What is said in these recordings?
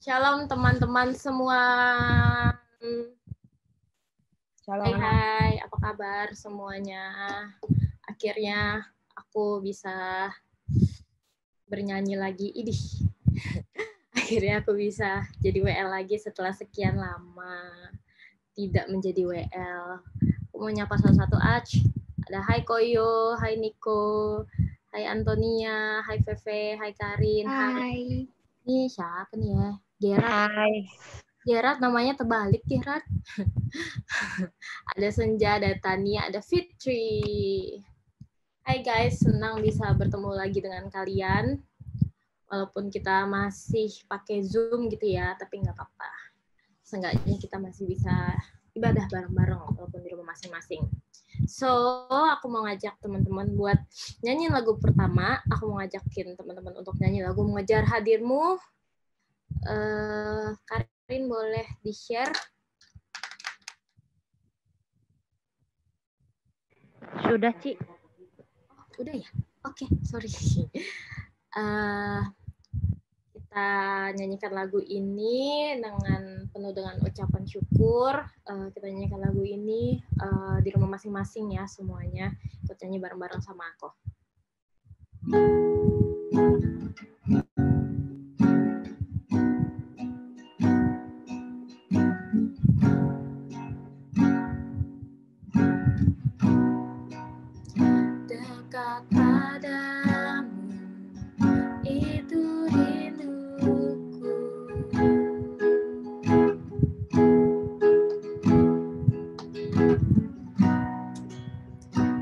Shalom teman-teman semua. Shalom. Hai, apa kabar semuanya? Akhirnya aku bisa bernyanyi lagi. Idih. Akhirnya aku bisa jadi WL lagi setelah sekian lama tidak menjadi WL. Aku mau nyapa satu-satu. Ada Hai Koyo, Hai Niko, Hai Antonia, Hai Feve, Hai Karin, Hai. Ini siapa nih ya? Gerard. Hai. Gerard namanya terbalik, Gerard. Ada Senja, ada Tania, ada Fitri. Hai guys, senang bisa bertemu lagi dengan kalian. Walaupun kita masih pakai Zoom gitu ya, tapi nggak apa-apa. Seenggaknya kita masih bisa ibadah bareng-bareng walaupun di rumah masing-masing. So, aku mau ngajak teman-teman buat nyanyiin lagu pertama. Aku mau ngajakin teman-teman untuk nyanyi lagu Mengejar Hadirmu. Karin boleh di-share? Sudah, Ci. Oh, udah ya? Oke, sorry. Kita nyanyikan lagu ini dengan penuh dengan ucapan syukur. Kita nyanyikan lagu ini di rumah masing-masing ya semuanya. Ikut nyanyi bareng-bareng sama aku. Dekat padamu itu rinduku,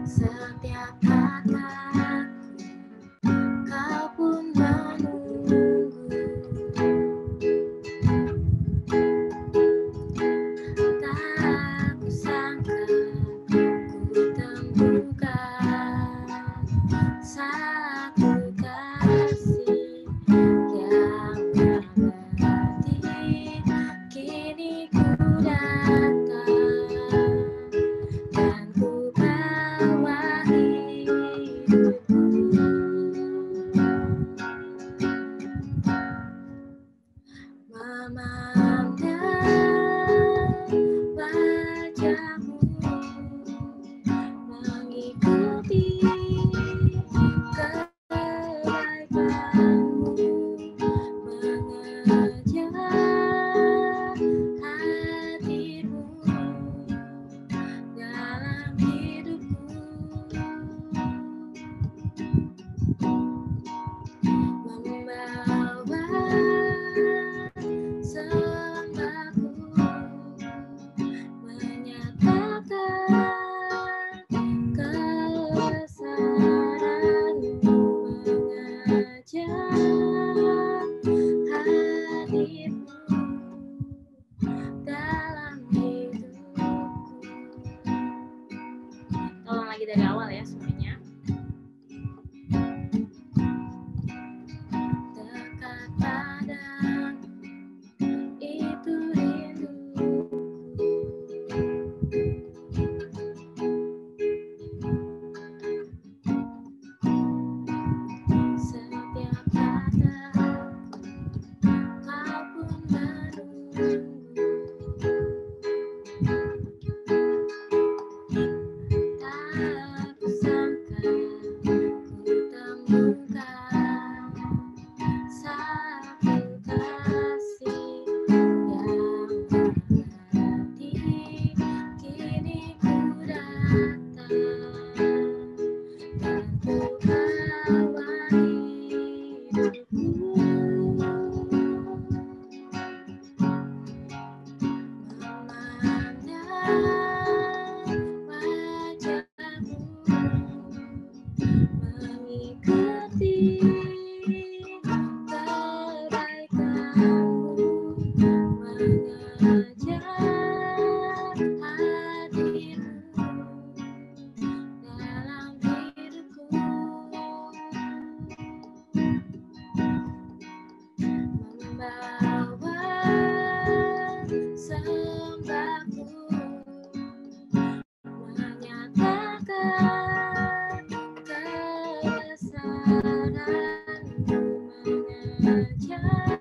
setiap kataku kau pun menunggu. Tak kusangka ku temukan satu kasih yang abadi. Kini ku datang dan ku bawa hidupku. Memandang wajahmu, mengikuti kebaikanmu, mengejar hadirmu dalam hidupku, membawa sembahku, menyatakan kebesaranmu, mengajak hadirmu dalam hidupku. Tolong lagi dari awal ya semuanya. Dekat padamu itu rinduku, setiap kataku kau pun menunggu. Tak kusangka ku temukan satu kasih yang abadi. Kini ku datang dan ku bawa hidupku, memandang wajahmu, mengikuti kebaikanmu, mengejar hadirmu dalam hidupku, membawa sembahku, menyatakan kebesaranmu, mengajak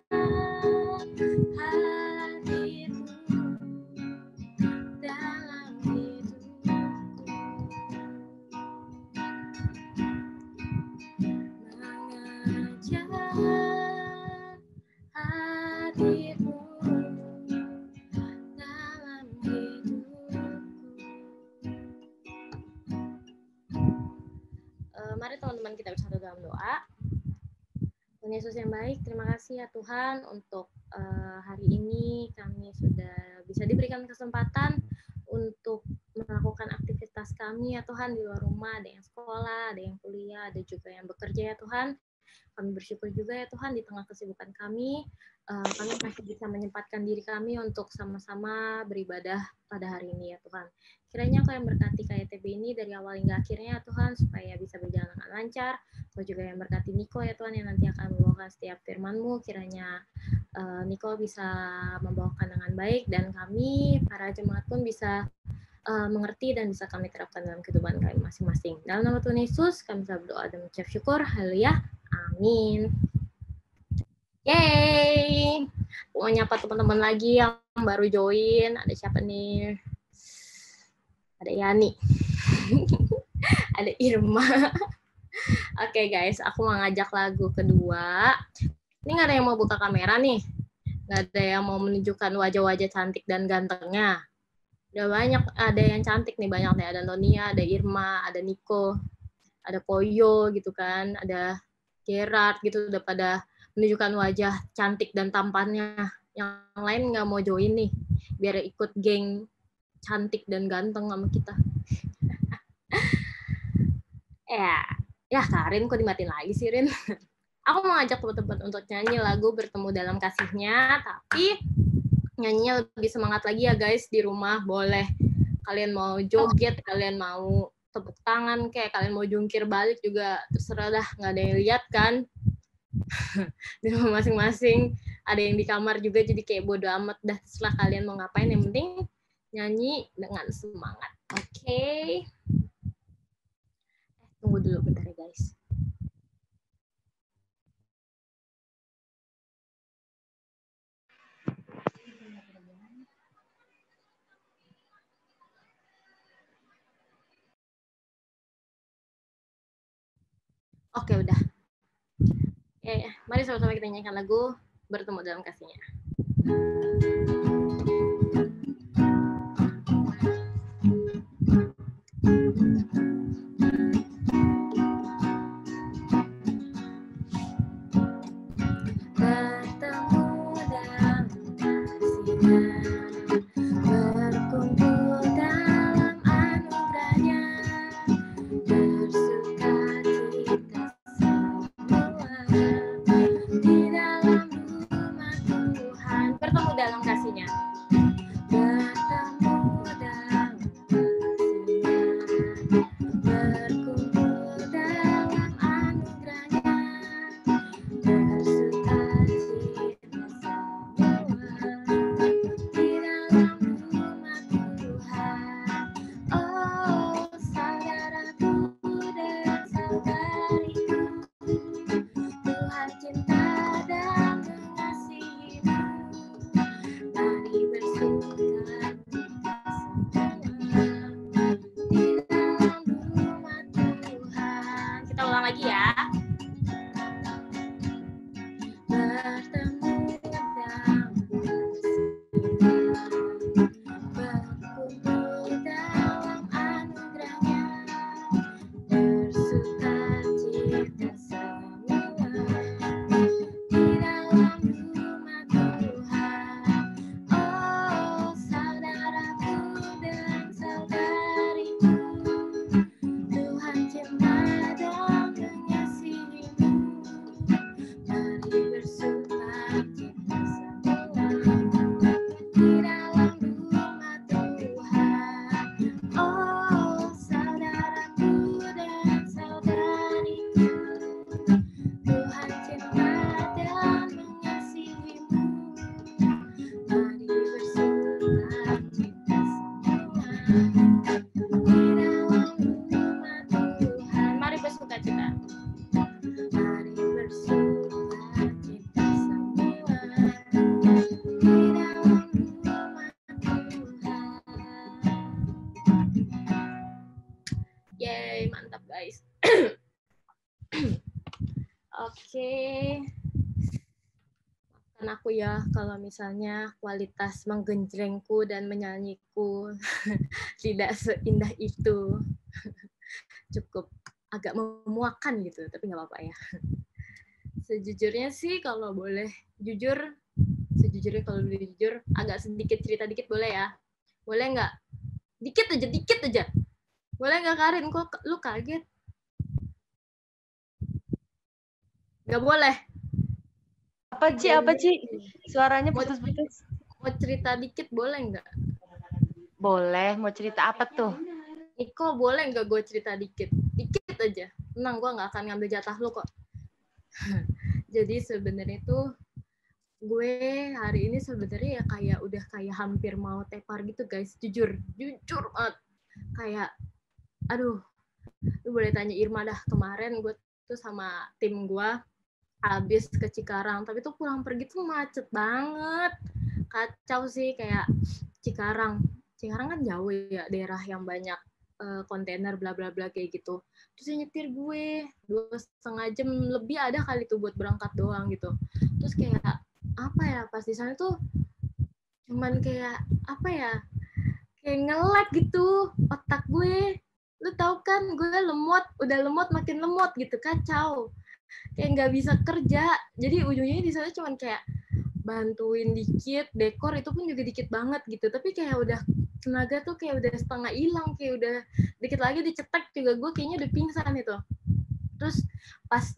Mari teman-teman kita bersatu dalam doa. Tuhan Yesus yang baik, terima kasih ya Tuhan untuk hari ini kami sudah bisa diberikan kesempatan untuk melakukan aktivitas kami ya Tuhan di luar rumah, ada yang sekolah, ada yang kuliah, ada juga yang bekerja ya Tuhan. Kami bersyukur juga ya Tuhan di tengah kesibukan kami masih bisa menyempatkan diri kami untuk sama-sama beribadah pada hari ini ya Tuhan. Kiranya Kau yang berkati KYTB ini dari awal hingga akhirnya ya Tuhan, supaya bisa berjalan dengan lancar. Kau juga yang berkati Niko ya Tuhan, yang nanti akan membawakan setiap firman-Mu. Kiranya Niko bisa membawakan dengan baik, dan kami, para jemaat pun bisa mengerti dan bisa kami terapkan dalam kehidupan kami masing-masing. Dalam nama Tuhan Yesus, kami berdoa dan mengucap syukur. Haleluya. Amin. Yeay. Mau nyapa teman-teman lagi yang baru join. Ada siapa nih? Ada Yani. Ada Irma. Oke guys, aku mau ngajak lagu kedua. Ini nggak ada yang mau buka kamera nih. Nggak ada yang mau menunjukkan wajah-wajah cantik dan gantengnya. Udah banyak, ada yang cantik nih, banyak nih. Ada Nonia, ada Irma, ada Niko, ada Poyo gitu kan, ada Gerard gitu, udah pada menunjukkan wajah cantik dan tampannya. Yang lain nggak mau join nih, biar ikut geng cantik dan ganteng sama kita. Ya Karin, kok dimatiin lagi sih, Rin? Aku mau ngajak teman-teman untuk nyanyi lagu Bertemu Dalam Kasih-Nya, tapi nyanyinya lebih semangat lagi ya guys di rumah. Boleh kalian mau joget, kalian mau tepuk tangan, kayak kalian mau jungkir balik juga terserah dah, nggak ada yang lihat kan. Di rumah masing-masing, ada yang di kamar juga, jadi kayak bodo amat dah, terserah kalian mau ngapain, yang penting nyanyi dengan semangat. Oke. Tunggu dulu bentar ya guys. Oke, udah. Mari sama-sama kita nyanyikan lagu Bertemu Dalam Kasih-Nya. Yeay, mantap guys. Oke. Maafkan aku ya kalau misalnya kualitas menggenjrengku dan menyanyiku tidak seindah itu. Cukup agak memuakkan gitu, tapi nggak apa-apa ya. Sejujurnya sih kalau boleh jujur, sejujurnya kalau boleh jujur, agak sedikit cerita dikit boleh ya? Boleh nggak? Dikit aja. Boleh nggak Karin? Kok lu kaget? Nggak boleh. Apa Ci? Suaranya putus-putus. Mau cerita dikit boleh nggak? Boleh, mau cerita apa tuh? Iko, boleh nggak gue cerita dikit? Dikit aja. Tenang, gue nggak akan ngambil jatah lu kok. Jadi sebenarnya tuh gue hari ini sebenarnya ya kayak udah kayak hampir mau tepar gitu guys. Jujur banget. Kayak, aduh, lu boleh tanya Irma dah. Kemarin gue tuh sama tim gue habis ke Cikarang, tapi tuh pulang pergi tuh macet banget. Kacau sih, kayak Cikarang kan jauh ya, daerah yang banyak kontainer bla bla bla kayak gitu. Terus yang nyetir gue 2,5 jam lebih ada kali tuh buat berangkat doang gitu. Terus kayak apa ya, pas di sana tuh cuman kayak apa ya, kayak nge-lag gitu otak gue. Lu tau kan gue udah lemot makin lemot gitu, kacau. Kayak nggak bisa kerja. Jadi ujungnya di sana cuman kayak bantuin dikit, dekor itu pun juga dikit banget gitu. Tapi kayak udah tenaga tuh kayak udah setengah hilang, kayak udah dikit lagi dicetek juga gue kayaknya udah pingsan itu. Terus pas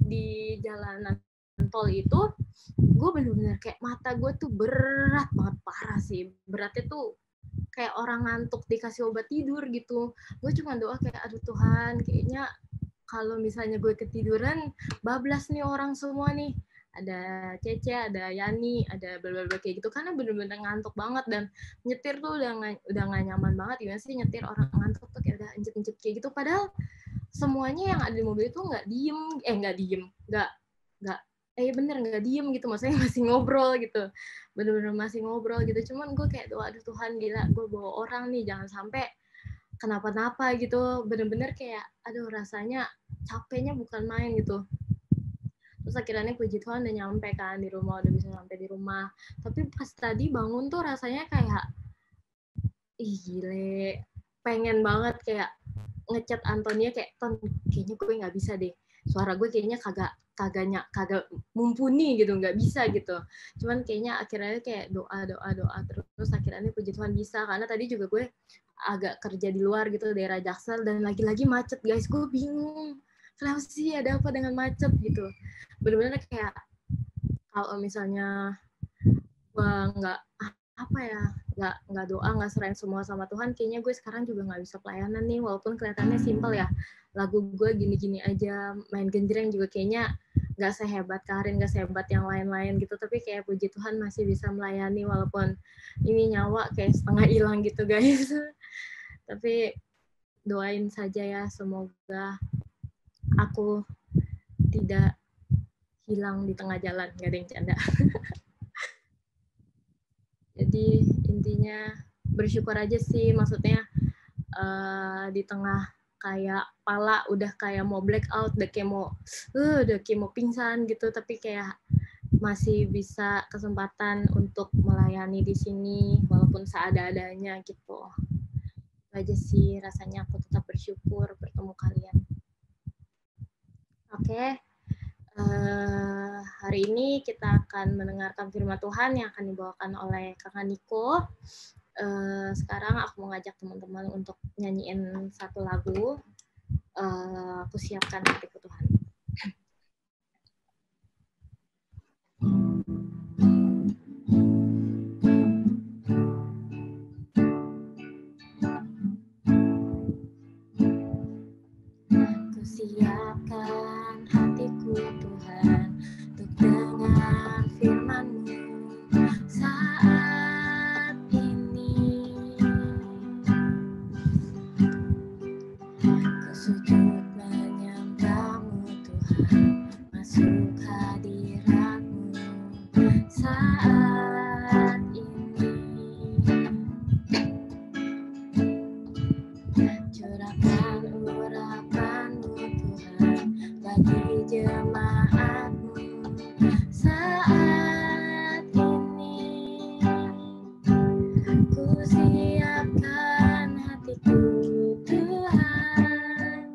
di jalanan tol itu gue bener-bener kayak mata gue tuh berat banget, parah sih. Beratnya tuh kayak orang ngantuk dikasih obat tidur gitu. Gue cuma doa kayak aduh Tuhan, kayaknya kalau misalnya gue ketiduran bablas nih orang semua nih. Ada Cece, ada Yani, ada bla-bla kayak gitu, karena bener-bener ngantuk banget. Dan nyetir tuh udah nggak nyaman banget. Gimana sih nyetir orang ngantuk tuh kayak udah enjet-enjet kayak gitu, padahal semuanya yang ada di mobil itu nggak bener nggak diem gitu, maksudnya masih ngobrol gitu, bener-bener masih ngobrol gitu. Cuman gue kayak doa, aduh Tuhan, gila gue bawa orang nih, jangan sampai kenapa-napa gitu. Bener-bener kayak aduh, rasanya capeknya bukan main gitu. Terus akhirnya puji Tuhan udah nyampe kan di rumah, udah bisa sampai di rumah. Tapi pas tadi bangun tuh rasanya kayak ih gile, pengen banget kayak ngechat Antonia kayak, Ton, kayaknya gue nggak bisa deh, suara gue kayaknya kagak mumpuni gitu, nggak bisa gitu. Cuman kayaknya akhirnya kayak doa terus akhirnya puji Tuhan bisa. Karena tadi juga gue agak kerja di luar gitu, daerah Jaksel, dan lagi-lagi macet guys. Gue bingung kenapa sih, ada apa dengan macet gitu. Bener-bener kayak kalau misalnya gue nggak doa, nggak serahin semua sama Tuhan, kayaknya gue sekarang juga nggak bisa pelayanan nih. Walaupun kelihatannya simpel ya, lagu gue gini-gini aja, main genjreng juga kayaknya nggak sehebat Karin, nggak sehebat yang lain-lain gitu. Tapi kayak puji Tuhan masih bisa melayani walaupun ini nyawa kayak setengah hilang gitu guys. Tapi doain saja ya, semoga aku tidak hilang di tengah jalan. Nggak ada yang canda. Jadi intinya bersyukur aja sih, maksudnya di tengah kayak pala udah kayak mau black out, udah kayak mau pingsan gitu, tapi kayak masih bisa kesempatan untuk melayani di sini walaupun seada-adanya gitu. Itu aja sih, rasanya aku tetap bersyukur bertemu kalian. Oke. Hari ini kita akan mendengarkan firman Tuhan yang akan dibawakan oleh Kakak Niko. Sekarang aku mau ngajak teman-teman untuk nyanyiin satu lagu. Aku siapkan hatiku Tuhan. Ku siapkan hatiku Tuhan untuk dengar firman-Mu saat ini. Ku sujud menyembah-Mu Tuhan, masuk hadirat-Mu saat ini. Curahkan urapan-Mu Tuhan bagi jemaat-Mu saat ini. Ku siapkan hatiku Tuhan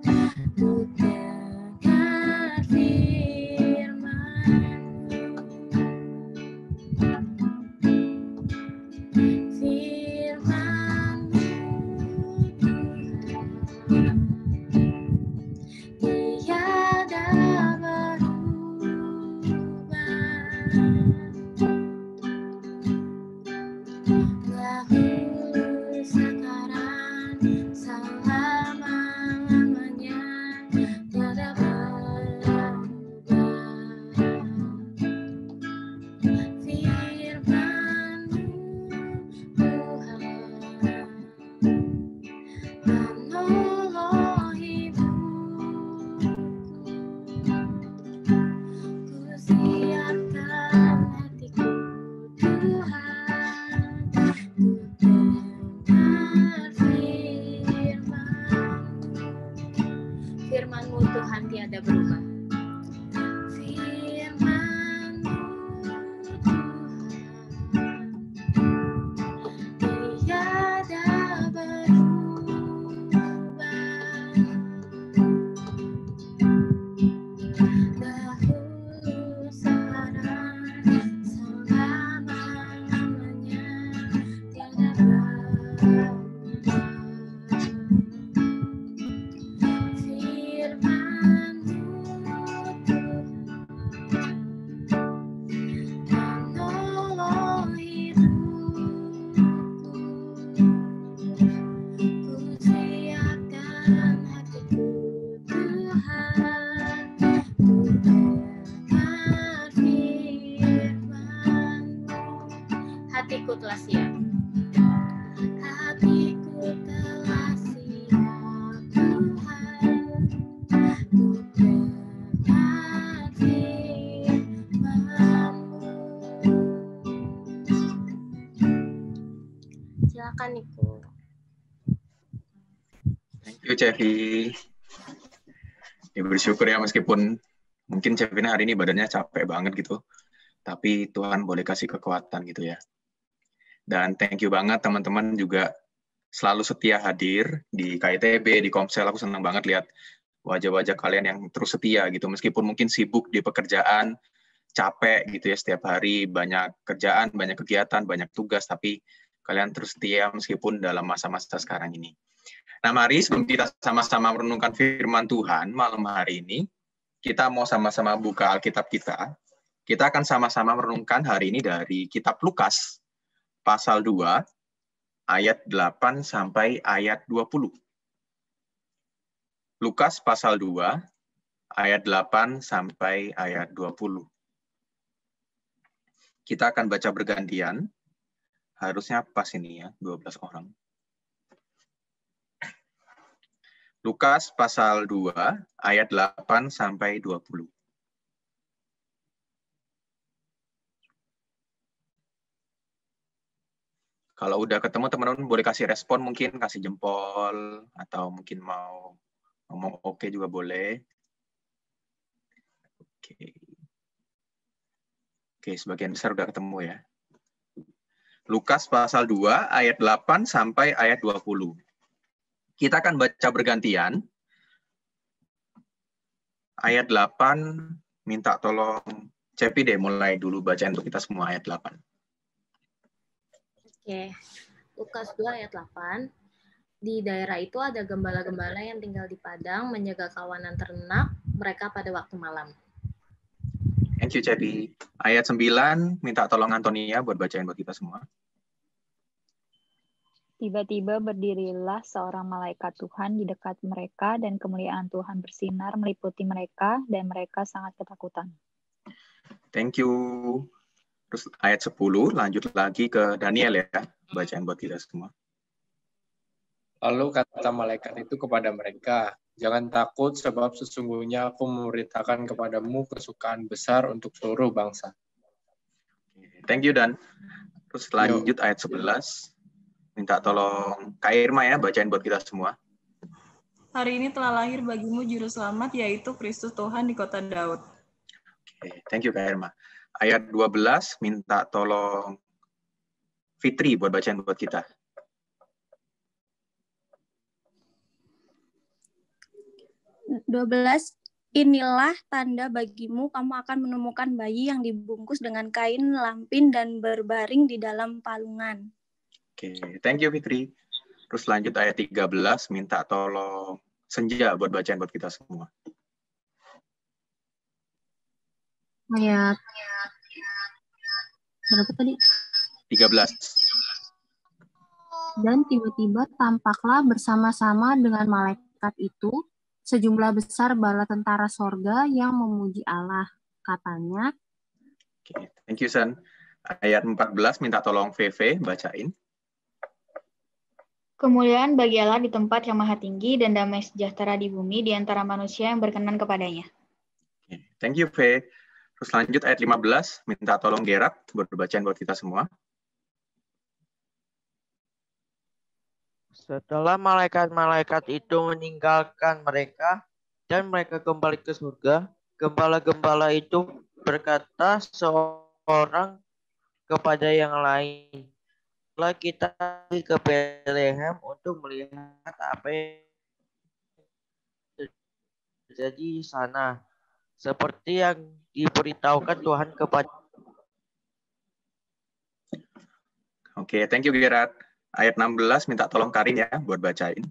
menolong hidupku. Ku siapkan hatiku Tuhan, ku dengar firman-Mu. Firman-Mu Tuhan tiada berubah. Firman-Mu Tuhan tiada berubah. Dahulu sekarang selama-lamanya tiada berubah. Firman-Mu Tuhan menolong hidupku. Ku siapkan hatiku Tuhan, ku dengar firman-Mu. Hatiku telah siap. Hatiku telah siap Tuhan, ku dengar firman-Mu. Silakan Niko. Thank you, Cevi. Ya, bersyukur ya meskipun mungkin Cevi hari ini badannya capek banget gitu, tapi Tuhan boleh kasih kekuatan gitu ya. Dan thank you banget teman-teman juga selalu setia hadir di KITB, di Komsel. Aku senang banget lihat wajah-wajah kalian yang terus setia gitu, meskipun mungkin sibuk di pekerjaan, capek gitu ya setiap hari, banyak kerjaan, banyak kegiatan, banyak tugas, tapi kalian terus setia meskipun dalam masa-masa sekarang ini. Nah, mari sebelum kita sama-sama merenungkan firman Tuhan malam hari ini, kita mau sama-sama buka Alkitab kita. Kita akan sama-sama merenungkan hari ini dari kitab Lukas, pasal 2, ayat 8 sampai ayat 20. Lukas pasal 2, ayat 8 sampai ayat 20. Kita akan baca bergantian. Harusnya pas ini ya, 12 orang. Lukas pasal 2, ayat 8 sampai 20. Kalau udah ketemu teman-teman boleh kasih respon, mungkin kasih jempol, atau mungkin mau ngomong oke juga boleh. Oke, sebagian besar udah ketemu ya. Lukas pasal 2 ayat 8 sampai ayat 20. Kita akan baca bergantian. Ayat 8, minta tolong Cepi deh mulai dulu bacain untuk kita semua ayat 8. Oke, Lukas 2 ayat 8. Di daerah itu ada gembala-gembala yang tinggal di padang menjaga kawanan ternak mereka pada waktu malam. Thank you, Cepi. Ayat 9, minta tolong Antonia buat bacain buat kita semua. Tiba-tiba berdirilah seorang malaikat Tuhan di dekat mereka dan kemuliaan Tuhan bersinar meliputi mereka dan mereka sangat ketakutan. Thank you. Terus ayat 10, lanjut lagi ke Daniel ya. Bacain buat kita semua. Lalu kata malaikat itu kepada mereka, jangan takut sebab sesungguhnya aku memberitakan kepadamu kesukaan besar untuk seluruh bangsa. Thank you, Dan. Terus lanjut ayat 11. Minta tolong Kak Irma ya, bacain buat kita semua. Hari ini telah lahir bagimu juru selamat, yaitu Kristus Tuhan di kota Daud. Oke, thank you Kak Irma. Ayat 12, minta tolong Fitri buat bacain buat kita. Inilah tanda bagimu, kamu akan menemukan bayi yang dibungkus dengan kain lampin dan berbaring di dalam palungan. Oke, thank you Fitri. Terus lanjut ayat 13, minta tolong Senja buat bacain buat kita semua. Ayat berapa tadi? 13. Dan tiba-tiba tampaklah bersama-sama dengan malaikat itu sejumlah besar bala tentara sorga yang memuji Allah. Katanya, Oke, thank you San. Ayat 14, minta tolong VV bacain. Kemuliaan bagi Allah di tempat yang maha tinggi dan damai sejahtera di bumi di antara manusia yang berkenan kepadanya. Thank you, Faye. Terus lanjut ayat 15, minta tolong Gerard buat bacaan buat kita semua. Setelah malaikat-malaikat itu meninggalkan mereka dan mereka kembali ke surga, gembala-gembala itu berkata seorang kepada yang lain, "Lah kita pergi ke Bethlehem untuk melihat apa yang terjadi di sana, seperti yang diberitahukan Tuhan kepada." Oke, thank you Gerard. Ayat 16, minta tolong Karin ya buat bacain.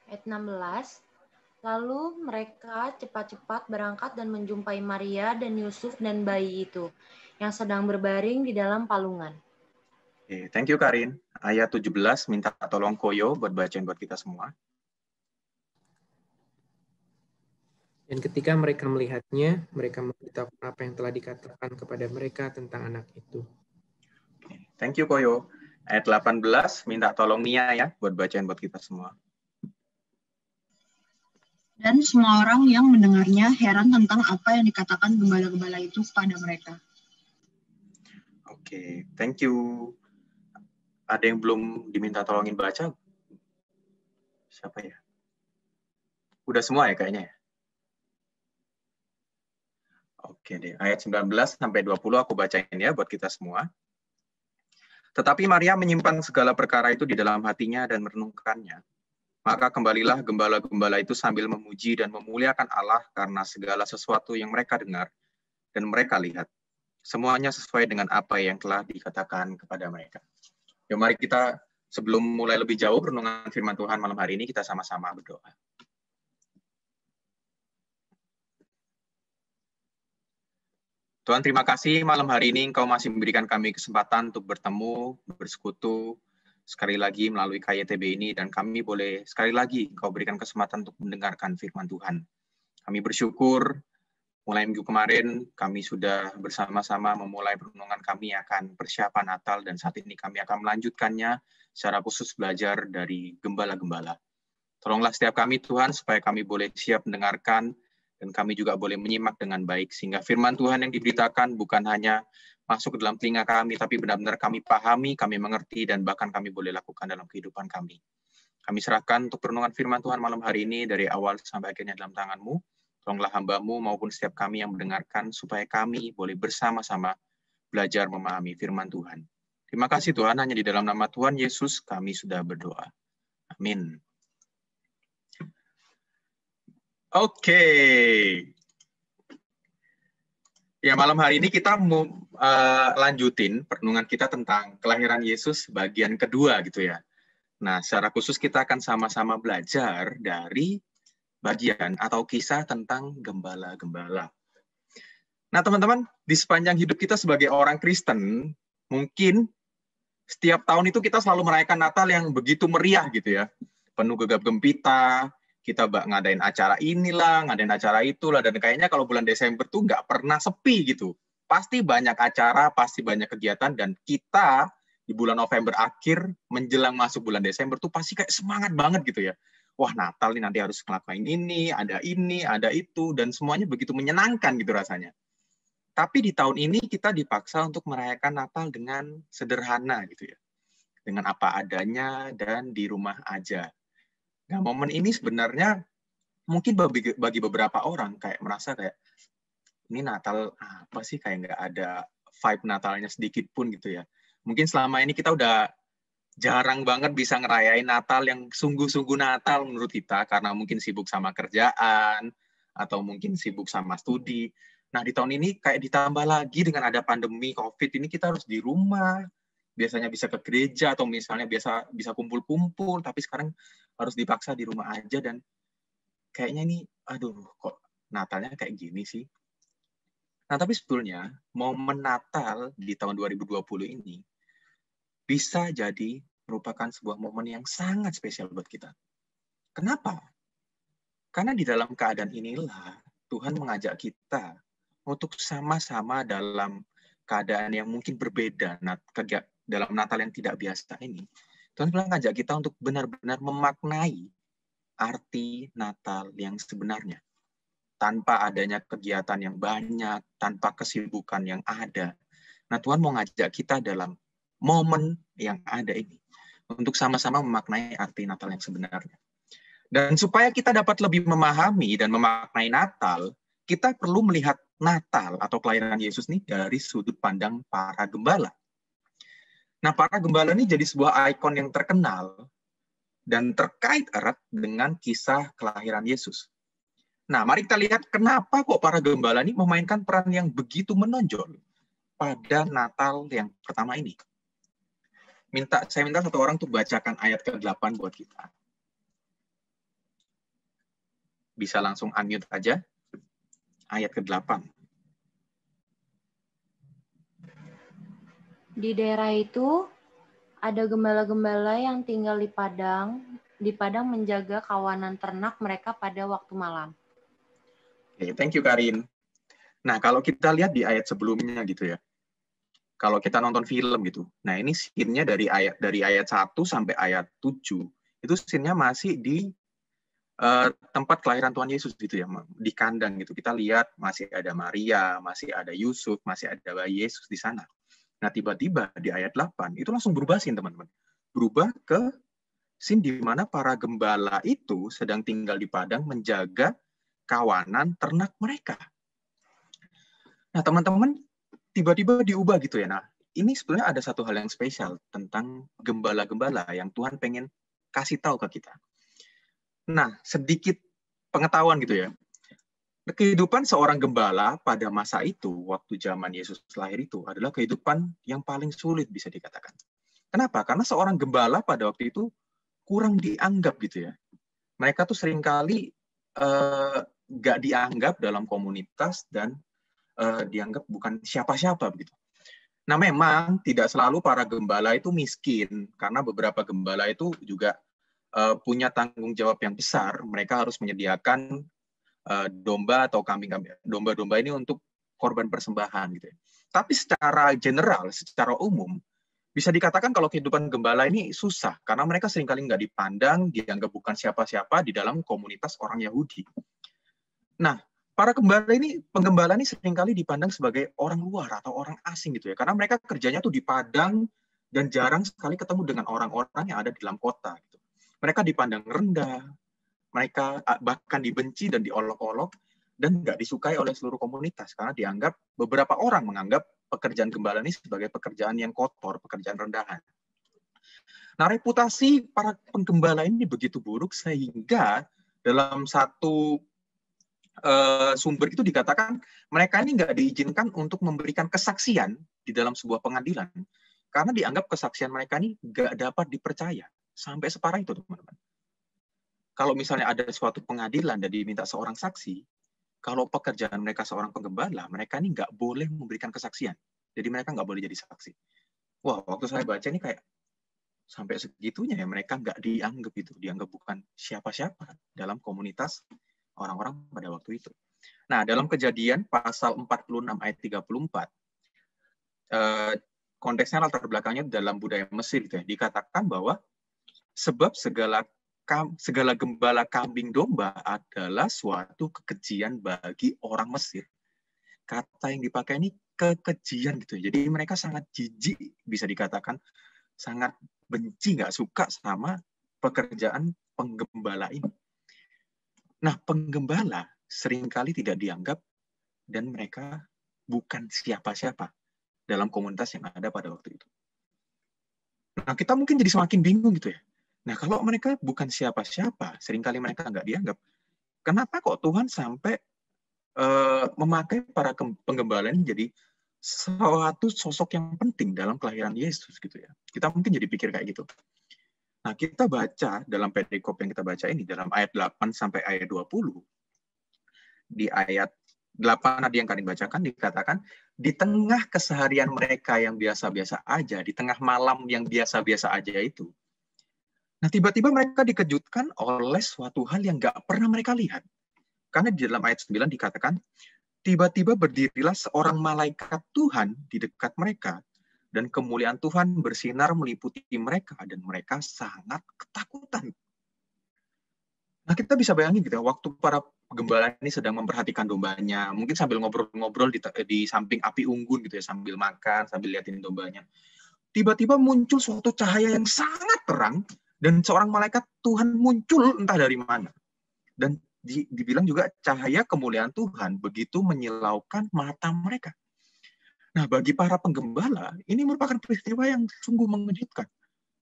Ayat 16. Lalu mereka cepat-cepat berangkat dan menjumpai Maria dan Yusuf dan bayi itu, yang sedang berbaring di dalam palungan. Oke, thank you Karin. Ayat 17, minta tolong Koyo buat bacain buat kita semua. Dan ketika mereka melihatnya, mereka memberitahukan apa yang telah dikatakan kepada mereka tentang anak itu. Thank you Koyo. Ayat 18, minta tolong Nia ya buat bacain buat kita semua. Dan semua orang yang mendengarnya heran tentang apa yang dikatakan gembala-gembala itu kepada mereka. Oke, thank you. Ada yang belum diminta tolongin baca? Siapa ya? Udah semua ya kayaknya ya? Oke deh, ayat 19 sampai 20 aku bacain ya buat kita semua. Tetapi Maria menyimpan segala perkara itu di dalam hatinya dan merenungkannya. Maka kembalilah gembala-gembala itu sambil memuji dan memuliakan Allah karena segala sesuatu yang mereka dengar dan mereka lihat. Semuanya sesuai dengan apa yang telah dikatakan kepada mereka. Yuk mari kita sebelum mulai lebih jauh renungan firman Tuhan malam hari ini, kita sama-sama berdoa. Tuhan, terima kasih malam hari ini Engkau masih memberikan kami kesempatan untuk bertemu, bersekutu, sekali lagi melalui KYTB ini, dan kami boleh sekali lagi Engkau berikan kesempatan untuk mendengarkan firman Tuhan. Kami bersyukur, mulai minggu kemarin kami sudah bersama-sama memulai renungan kami akan persiapan Natal, dan saat ini kami akan melanjutkannya secara khusus belajar dari gembala-gembala. Tolonglah setiap kami Tuhan, supaya kami boleh siap mendengarkan, dan kami juga boleh menyimak dengan baik, sehingga firman Tuhan yang diberitakan bukan hanya masuk ke dalam telinga kami, tapi benar-benar kami pahami, kami mengerti, dan bahkan kami boleh lakukan dalam kehidupan kami. Kami serahkan untuk renungan firman Tuhan malam hari ini, dari awal sampai akhirnya dalam tangan-Mu. Tolonglah hamba-Mu maupun setiap kami yang mendengarkan, supaya kami boleh bersama-sama belajar memahami firman Tuhan. Terima kasih Tuhan, hanya di dalam nama Tuhan Yesus kami sudah berdoa. Amin. Oke. Ya, malam hari ini kita mau lanjutin renungan kita tentang kelahiran Yesus bagian kedua gitu ya. Nah, secara khusus kita akan sama-sama belajar dari bagian atau kisah tentang gembala-gembala. Nah, teman-teman, di sepanjang hidup kita sebagai orang Kristen, mungkin setiap tahun itu kita selalu merayakan Natal yang begitu meriah gitu ya. Penuh gegap gempita, kita ngadain acara inilah, ngadain acara itulah, dan kayaknya kalau bulan Desember tuh nggak pernah sepi gitu. Pasti banyak acara, pasti banyak kegiatan, dan kita di bulan November akhir menjelang masuk bulan Desember tuh pasti kayak semangat banget gitu ya. Wah, Natal nih nanti harus ngelakuin ini, ada itu, dan semuanya begitu menyenangkan gitu rasanya. Tapi di tahun ini kita dipaksa untuk merayakan Natal dengan sederhana gitu ya. Dengan apa adanya dan di rumah aja. Nah, momen ini sebenarnya mungkin bagi beberapa orang kayak merasa kayak ini Natal apa sih, kayak nggak ada vibe Natalnya sedikit pun gitu ya. Mungkin selama ini kita udah jarang banget bisa ngerayain Natal yang sungguh-sungguh Natal menurut kita, karena mungkin sibuk sama kerjaan atau mungkin sibuk sama studi. Nah, di tahun ini kayak ditambah lagi dengan ada pandemi COVID ini, kita harus di rumah. Biasanya bisa ke gereja atau misalnya bisa kumpul-kumpul, tapi sekarang harus dipaksa di rumah aja, dan kayaknya ini aduh kok Natalnya kayak gini sih. Nah, tapi sebetulnya momen Natal di tahun 2020 ini bisa jadi merupakan sebuah momen yang sangat spesial buat kita. Kenapa? Karena di dalam keadaan inilah Tuhan mengajak kita untuk sama-sama dalam keadaan yang mungkin berbeda. Nah, dalam Natal yang tidak biasa ini, Tuhan bilang ngajak kita untuk benar-benar memaknai arti Natal yang sebenarnya. Tanpa adanya kegiatan yang banyak, tanpa kesibukan yang ada. Nah, Tuhan mau ngajak kita dalam momen yang ada ini untuk sama-sama memaknai arti Natal yang sebenarnya. Dan supaya kita dapat lebih memahami dan memaknai Natal, kita perlu melihat Natal atau kelahiran Yesus ini dari sudut pandang para gembala. Nah, para gembala ini jadi sebuah ikon yang terkenal dan terkait erat dengan kisah kelahiran Yesus. Nah, mari kita lihat kenapa kok para gembala ini memainkan peran yang begitu menonjol pada Natal yang pertama ini. Saya minta satu orang untuk bacakan ayat ke-8 buat kita. Bisa langsung unmute aja. Ayat ke-8. Di daerah itu ada gembala-gembala yang tinggal di padang menjaga kawanan ternak mereka pada waktu malam. Okay, thank you Karin. Nah, kalau kita lihat di ayat sebelumnya gitu ya. Kalau kita nonton film gitu. Nah, ini scene-nya dari ayat 1 sampai ayat 7. Itu scene-nya masih di tempat kelahiran Tuhan Yesus gitu ya, di kandang gitu. Kita lihat masih ada Maria, masih ada Yusuf, masih ada bayi Yesus di sana. Nah, tiba-tiba di ayat 8, itu langsung berubah scene, teman-teman. Berubah ke scene di mana para gembala itu sedang tinggal di padang menjaga kawanan ternak mereka. Nah, teman-teman, tiba-tiba diubah gitu ya. Nah, ini sebenarnya ada satu hal yang spesial tentang gembala-gembala yang Tuhan pengen kasih tahu ke kita. Nah, sedikit pengetahuan gitu ya. Kehidupan seorang gembala pada masa itu, waktu zaman Yesus lahir itu, adalah kehidupan yang paling sulit bisa dikatakan. Kenapa? Karena seorang gembala pada waktu itu kurang dianggap gitu ya. Mereka tuh seringkali nggak dianggap dalam komunitas dan dianggap bukan siapa-siapa begitu. Nah, memang tidak selalu para gembala itu miskin, karena beberapa gembala itu juga punya tanggung jawab yang besar. Mereka harus menyediakan domba atau domba-domba ini untuk korban persembahan gitu ya. Tapi secara general, secara umum, bisa dikatakan kalau kehidupan gembala ini susah karena mereka seringkali nggak dipandang, dianggap bukan siapa-siapa di dalam komunitas orang Yahudi. Nah, para penggembala ini seringkali dipandang sebagai orang luar atau orang asing gitu ya, karena mereka kerjanya tuh di padang dan jarang sekali ketemu dengan orang-orang yang ada di dalam kota gitu. Mereka dipandang rendah, mereka bahkan dibenci dan diolok-olok dan nggak disukai oleh seluruh komunitas karena dianggap, beberapa orang menganggap pekerjaan gembala ini sebagai pekerjaan yang kotor, pekerjaan rendahan. Nah, reputasi para penggembala ini begitu buruk sehingga dalam satu sumber itu dikatakan mereka ini nggak diizinkan untuk memberikan kesaksian di dalam sebuah pengadilan karena dianggap kesaksian mereka ini nggak dapat dipercaya. Sampai separah itu, teman-teman. Kalau misalnya ada suatu pengadilan dan diminta seorang saksi, kalau pekerjaan mereka seorang penggembala, mereka ini nggak boleh memberikan kesaksian. Jadi mereka nggak boleh jadi saksi. Wah, waktu saya baca ini kayak sampai segitunya ya, mereka nggak dianggap itu, dianggap bukan siapa-siapa dalam komunitas orang-orang pada waktu itu. Nah, dalam Kejadian pasal 46 ayat 34, konteksnya latar belakangnya dalam budaya Mesir gitu ya, dikatakan bahwa sebab segala gembala kambing domba adalah suatu kekejian bagi orang Mesir. Kata yang dipakai ini kekejian gitu. Jadi mereka sangat jijik, bisa dikatakan sangat benci, nggak suka sama pekerjaan penggembala ini. Nah, penggembala seringkali tidak dianggap dan mereka bukan siapa-siapa dalam komunitas yang ada pada waktu itu. Nah, kita mungkin jadi semakin bingung gitu ya. Nah, kalau mereka bukan siapa-siapa, seringkali mereka nggak dianggap, kenapa kok Tuhan sampai memakai para penggembala ini jadi suatu sosok yang penting dalam kelahiran Yesus gitu ya? Kita mungkin jadi pikir kayak gitu. Nah, kita baca dalam perikop yang kita baca ini, dalam ayat 8 sampai ayat 20, di ayat 8 tadi yang kalian bacakan, dikatakan, di tengah keseharian mereka yang biasa-biasa aja, di tengah malam yang biasa-biasa aja itu, nah, tiba-tiba mereka dikejutkan oleh suatu hal yang nggak pernah mereka lihat. Karena di dalam ayat 9 dikatakan, tiba-tiba berdirilah seorang malaikat Tuhan di dekat mereka, Dan kemuliaan Tuhan bersinar meliputi mereka, dan mereka sangat ketakutan. Nah, kita bisa bayangin gitu, waktu para gembala ini sedang memperhatikan dombanya, mungkin sambil ngobrol-ngobrol di samping api unggun gitu ya, sambil makan, sambil liatin dombanya. Tiba-tiba muncul suatu cahaya yang sangat terang, dan seorang malaikat Tuhan muncul entah dari mana. Dan dibilang juga cahaya kemuliaan Tuhan begitu menyilaukan mata mereka. Nah, bagi para penggembala, ini merupakan peristiwa yang sungguh mengejutkan.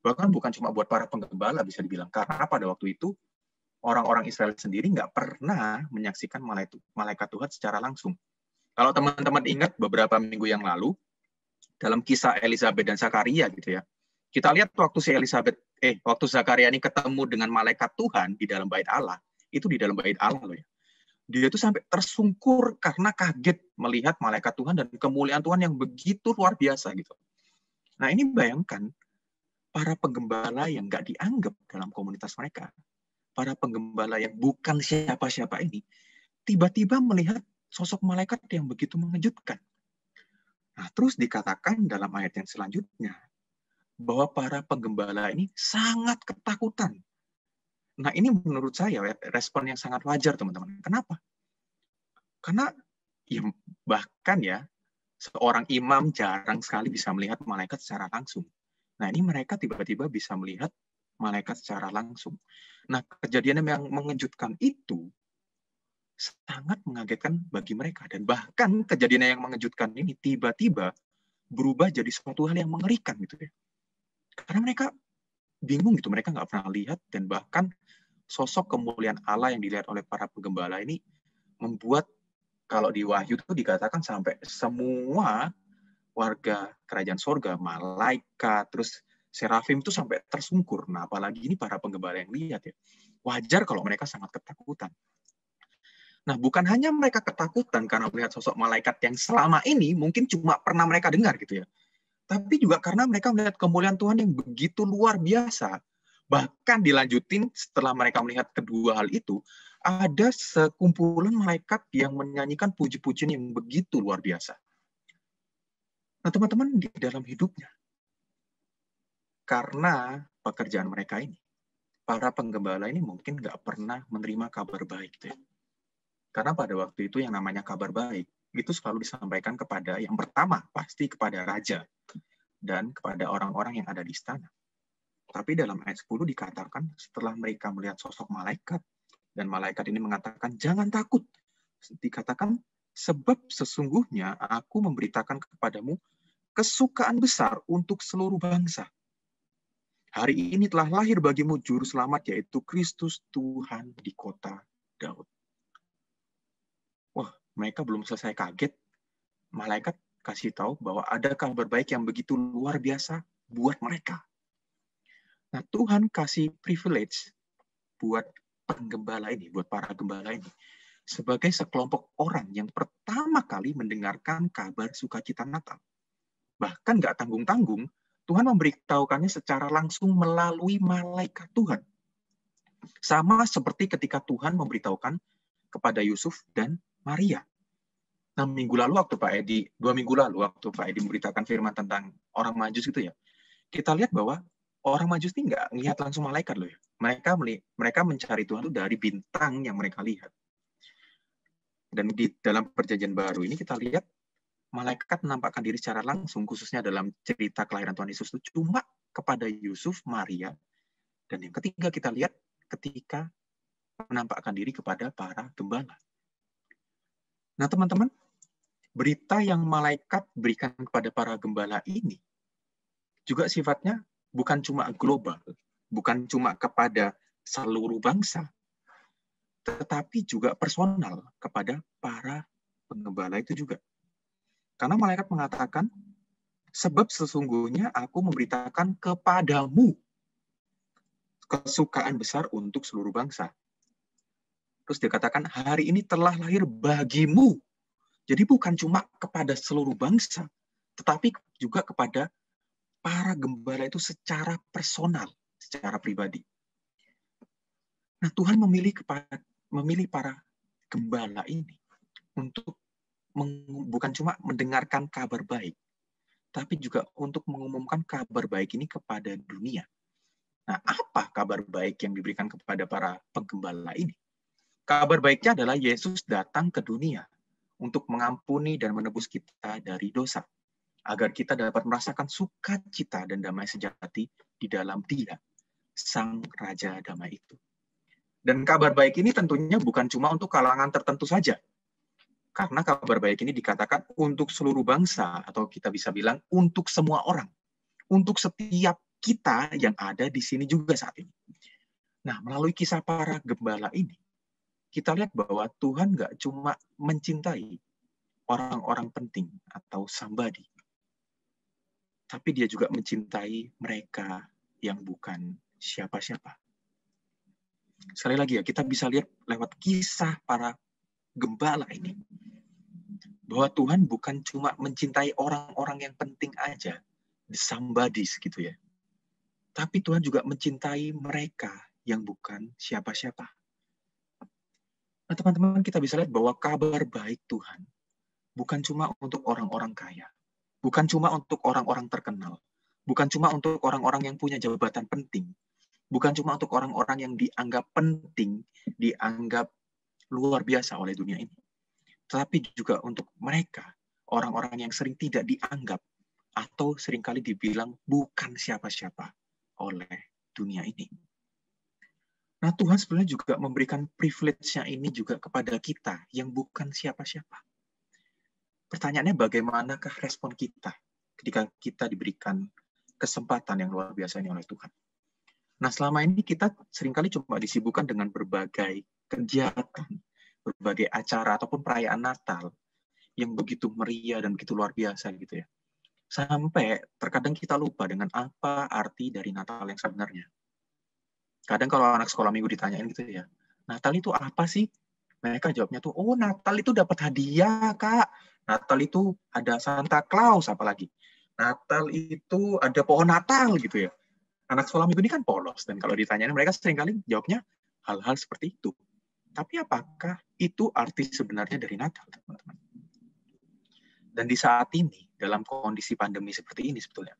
Bahkan bukan cuma buat para penggembala bisa dibilang, karena pada waktu itu orang-orang Israel sendiri nggak pernah menyaksikan malaikat Tuhan secara langsung. Kalau teman-teman ingat beberapa minggu yang lalu, dalam kisah Elizabeth dan Zakaria gitu ya, kita lihat waktu Zakaria ini ketemu dengan malaikat Tuhan di dalam bait Allah, itu di dalam bait Allah loh ya. Dia itu sampai tersungkur karena kaget melihat malaikat Tuhan dan kemuliaan Tuhan yang begitu luar biasa gitu. Nah, ini bayangkan para penggembala yang nggak dianggap dalam komunitas mereka, para penggembala yang bukan siapa-siapa ini, tiba-tiba melihat sosok malaikat yang begitu mengejutkan. Nah, terus dikatakan dalam ayat yang selanjutnya, bahwa para penggembala ini sangat ketakutan. Nah, ini menurut saya respon yang sangat wajar, teman-teman. Kenapa? Karena ya, bahkan ya, seorang imam jarang sekali bisa melihat malaikat secara langsung. Nah, ini mereka tiba-tiba bisa melihat malaikat secara langsung. Nah, kejadian yang mengejutkan itu sangat mengagetkan bagi mereka. Dan bahkan kejadian yang mengejutkan ini tiba-tiba berubah jadi suatu hal yang mengerikan gitu ya. Karena mereka bingung gitu, mereka nggak pernah lihat, dan bahkan sosok kemuliaan Allah yang dilihat oleh para penggembala ini membuat, kalau di Wahyu itu dikatakan sampai semua warga kerajaan sorga, malaikat, terus serafim itu sampai tersungkur. Nah, apalagi ini para penggembala yang lihat ya. Wajar kalau mereka sangat ketakutan. Nah, bukan hanya mereka ketakutan karena melihat sosok malaikat yang selama ini mungkin cuma pernah mereka dengar gitu ya. Tapi juga karena mereka melihat kemuliaan Tuhan yang begitu luar biasa. Bahkan dilanjutin setelah mereka melihat kedua hal itu, ada sekumpulan malaikat yang menyanyikan puji-pujian yang begitu luar biasa. Nah, teman-teman, di dalam hidupnya, karena pekerjaan mereka ini, para penggembala ini mungkin nggak pernah menerima kabar baik. Gitu ya. Karena pada waktu itu yang namanya kabar baik, itu selalu disampaikan kepada, yang pertama, pasti kepada raja, dan kepada orang-orang yang ada di istana. Tapi dalam ayat 10 dikatakan setelah mereka melihat sosok malaikat, dan malaikat ini mengatakan, jangan takut. Dikatakan, sebab sesungguhnya aku memberitakan kepadamu kesukaan besar untuk seluruh bangsa. Hari ini telah lahir bagimu juru selamat, yaitu Kristus Tuhan di kota Daud. Wah, mereka belum selesai kaget. Malaikat kasih tahu bahwa ada kabar baik yang begitu luar biasa buat mereka. Nah, Tuhan kasih privilege buat penggembala ini, buat para gembala ini, sebagai sekelompok orang yang pertama kali mendengarkan kabar sukacita Natal. Bahkan nggak tanggung-tanggung, Tuhan memberitahukannya secara langsung melalui malaikat Tuhan. Sama seperti ketika Tuhan memberitahukan kepada Yusuf dan Maria. Nah, 2 minggu lalu waktu Pak Edi memberitakan firman tentang orang Majus gitu ya, kita lihat bahwa orang Majus ini nggak lihat langsung malaikat loh ya. Mereka mencari Tuhan itu dari bintang yang mereka lihat. Dan di dalam perjanjian baru ini kita lihat malaikat menampakkan diri secara langsung, khususnya dalam cerita kelahiran Tuhan Yesus itu cuma kepada Yusuf, Maria, dan yang ketiga kita lihat ketika menampakkan diri kepada para gembala. Nah, teman-teman, berita yang malaikat berikan kepada para gembala ini juga sifatnya bukan cuma global, bukan cuma kepada seluruh bangsa, tetapi juga personal kepada para penggembala itu juga. Karena malaikat mengatakan, sebab sesungguhnya aku memberitakan kepadamu kesukaan besar untuk seluruh bangsa. Terus dikatakan, hari ini telah lahir bagimu. Jadi bukan cuma kepada seluruh bangsa, tetapi juga kepada para gembala itu secara personal, secara pribadi. Nah, Tuhan memilih para gembala ini untuk bukan cuma mendengarkan kabar baik, tapi juga untuk mengumumkan kabar baik ini kepada dunia. Nah, apa kabar baik yang diberikan kepada para penggembala ini? Kabar baiknya adalah Yesus datang ke dunia untuk mengampuni dan menebus kita dari dosa, agar kita dapat merasakan sukacita dan damai sejati di dalam Dia, Sang Raja Damai itu. Dan kabar baik ini tentunya bukan cuma untuk kalangan tertentu saja, karena kabar baik ini dikatakan untuk seluruh bangsa, atau kita bisa bilang untuk semua orang, untuk setiap kita yang ada di sini juga saat ini. Nah, melalui kisah para gembala ini, kita lihat bahwa Tuhan nggak cuma mencintai orang-orang penting atau somebody, tapi Dia juga mencintai mereka yang bukan siapa-siapa. Sekali lagi ya, kita bisa lihat lewat kisah para gembala ini, bahwa Tuhan bukan cuma mencintai orang-orang yang penting aja, the somebodies gitu ya, tapi Tuhan juga mencintai mereka yang bukan siapa-siapa. Nah, teman-teman, kita bisa lihat bahwa kabar baik Tuhan bukan cuma untuk orang-orang kaya, bukan cuma untuk orang-orang terkenal, bukan cuma untuk orang-orang yang punya jabatan penting, bukan cuma untuk orang-orang yang dianggap penting, dianggap luar biasa oleh dunia ini, tetapi juga untuk mereka, orang-orang yang sering tidak dianggap atau seringkali dibilang bukan siapa-siapa oleh dunia ini. Nah, Tuhan sebenarnya juga memberikan privilege-nya ini juga kepada kita yang bukan siapa-siapa. Pertanyaannya, bagaimanakah respon kita ketika kita diberikan kesempatan yang luar biasa ini oleh Tuhan? Nah, selama ini kita seringkali cuma disibukkan dengan berbagai kegiatan, berbagai acara ataupun perayaan Natal yang begitu meriah dan begitu luar biasa gitu ya. Sampai terkadang kita lupa dengan apa arti dari Natal yang sebenarnya. Kadang kalau anak sekolah minggu ditanyain gitu ya, Natal itu apa sih? Mereka jawabnya tuh, oh Natal itu dapat hadiah, Kak. Natal itu ada Santa Claus, apalagi. Natal itu ada pohon Natal gitu ya. Anak sekolah minggu ini kan polos, dan kalau ditanyain mereka seringkali jawabnya hal-hal seperti itu. Tapi apakah itu arti sebenarnya dari Natal, teman-teman? Dan di saat ini, dalam kondisi pandemi seperti ini sebetulnya,